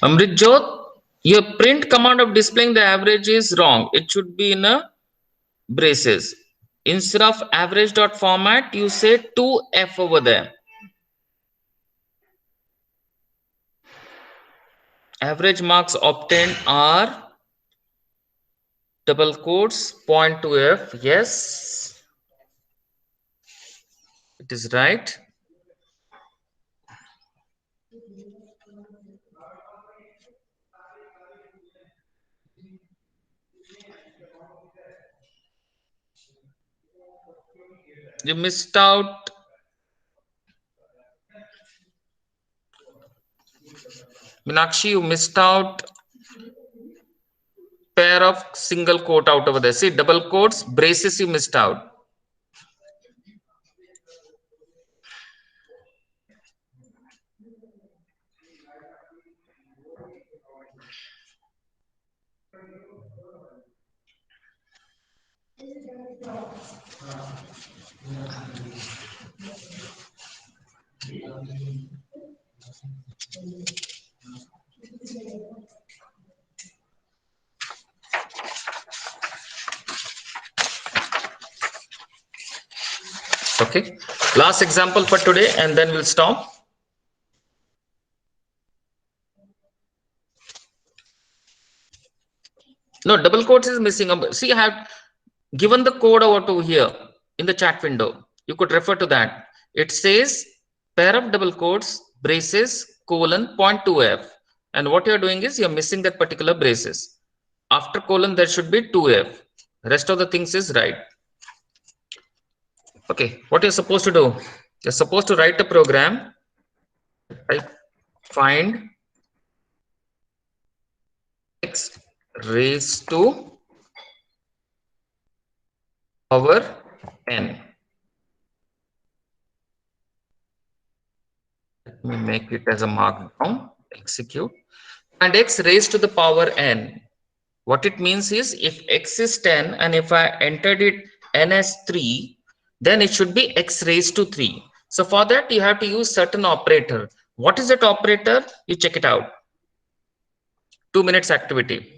Amritjot, your print command of displaying the average is wrong. It should be in a braces. Instead of average.format, you say 2F over there. Average marks obtained are double quotes 0.2F. Yes, it is right. You missed out. Meenakshi, you missed out pair of single quote out over there. See, double quotes, braces you missed out. Okay. Last example for today, and then we'll stop. No, double quotes is missing. See, I have given the code over here in the chat window. You could refer to that. It says pair of double quotes, braces, colon, 0.2F. And what you're doing is you're missing that particular braces. After colon, there should be 2F. Rest of the things is right. Okay, what you're supposed to do? You're supposed to write a program. Right? Find x raised to power n. Let me make it as a markdown. Execute. And x raised to the power n. What it means is if x is 10 and if I entered it n as 3, then it should be x raised to 3. So for that you have to use certain operator. What is that operator? You check it out. 2 minutes activity.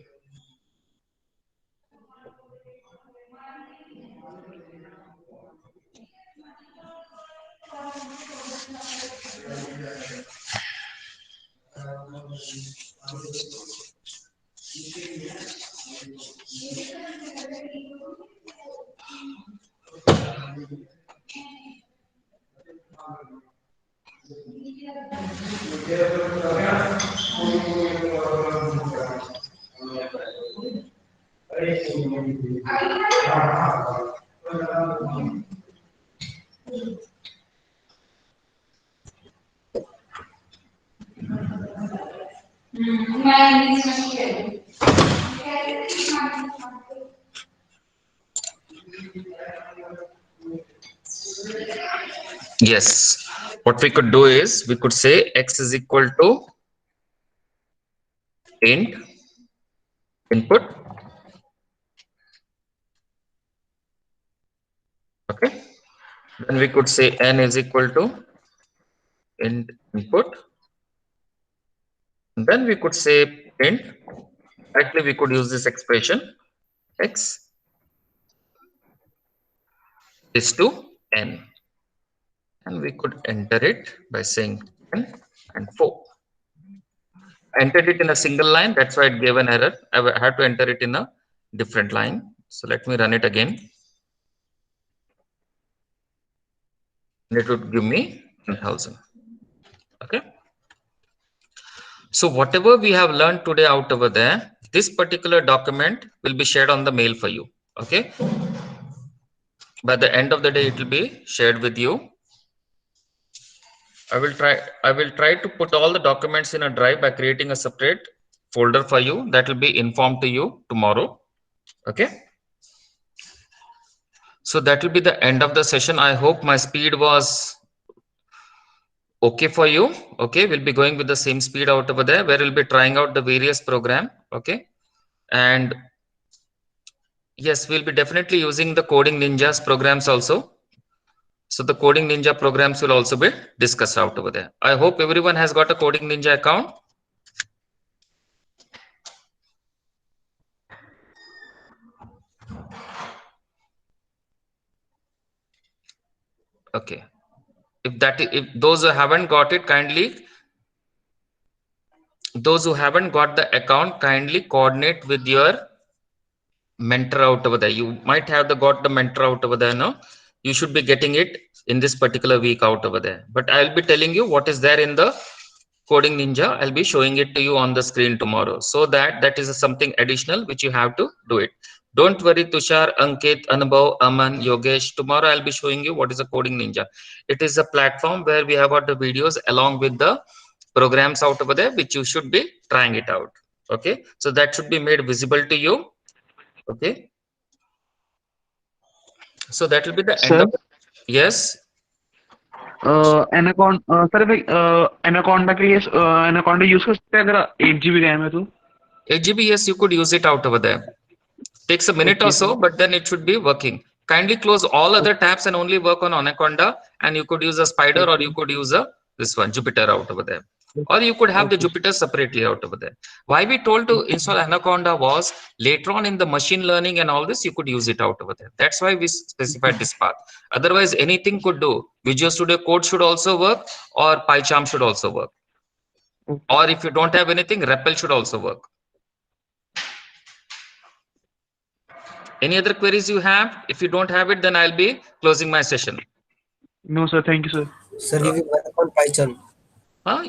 Yes, what we could do is we could say x is equal to int input. Okay, then we could say n is equal to int input. And then we could say int. Actually, we could use this expression x is to n, and we could enter it by saying 10 and 4. I entered it in a single line, that's why it gave an error. I had to enter it in a different line. So let me run it again. And it would give me 10,000. Okay. So whatever we have learned today out over there, this particular document will be shared on the mail for you. Okay. By the end of the day, it will be shared with you. I will try to put all the documents in a drive by creating a separate folder for you that will be informed to you tomorrow. Okay. So that will be the end of the session. I hope my speed was okay for you. Okay, we'll be going with the same speed out over there, where we'll be trying out the various program. Okay, and yes, we'll be definitely using the Coding Ninjas programs also. So the Coding Ninja programs will also be discussed out over there. I hope everyone has got a Coding Ninja account. Okay, if those who haven't got it, kindly, those who haven't got the account, kindly coordinate with your mentor out over there. You might have got the mentor out over there now. You should be getting it in this particular week out over there. But I'll be telling you what is there in the Coding Ninja. I'll be showing it to you on the screen tomorrow. So that is something additional which you have to do it. Don't worry, Tushar, Ankit, Anubhav, Aman, Yogesh. Tomorrow I'll be showing you what is a Coding Ninja. It is a platform where we have got the videos along with the programs out over there, which you should be trying it out. Okay, so that should be made visible to you. Okay, so that will be the end of the, yes. Anaconda sir Anaconda के लिए Anaconda use कर सकते हैं अगर 8 GB RAM है तो 8 GB, yes, you could use it out over there. Takes a minute or so, but then it should be working. Kindly close all other tabs and only work on Anaconda, and you could use a Spider or you could use this one Jupyter out over there, or you could have the Jupyter separately out over there. Why we told to install Anaconda was later on in the machine learning and all this, you could use it out over there. That's why we specified this path. Otherwise, anything could do. Visual Studio Code should also work, or PyCharm should also work. Or if you don't have anything, REPL should also work. Any other queries you have? If you don't have it, then I'll be closing my session. No sir, thank you sir. Sir, we will work on Python.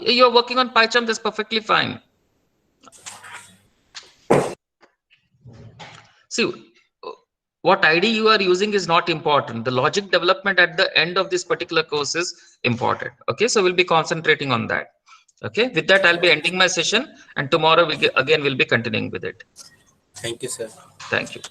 You're working on PyCharm, that's perfectly fine. See, what ID you are using is not important. The logic development at the end of this particular course is important. Okay, so we'll be concentrating on that. Okay, with that, I'll be ending my session, and tomorrow we'll be continuing with it. Thank you, sir. Thank you.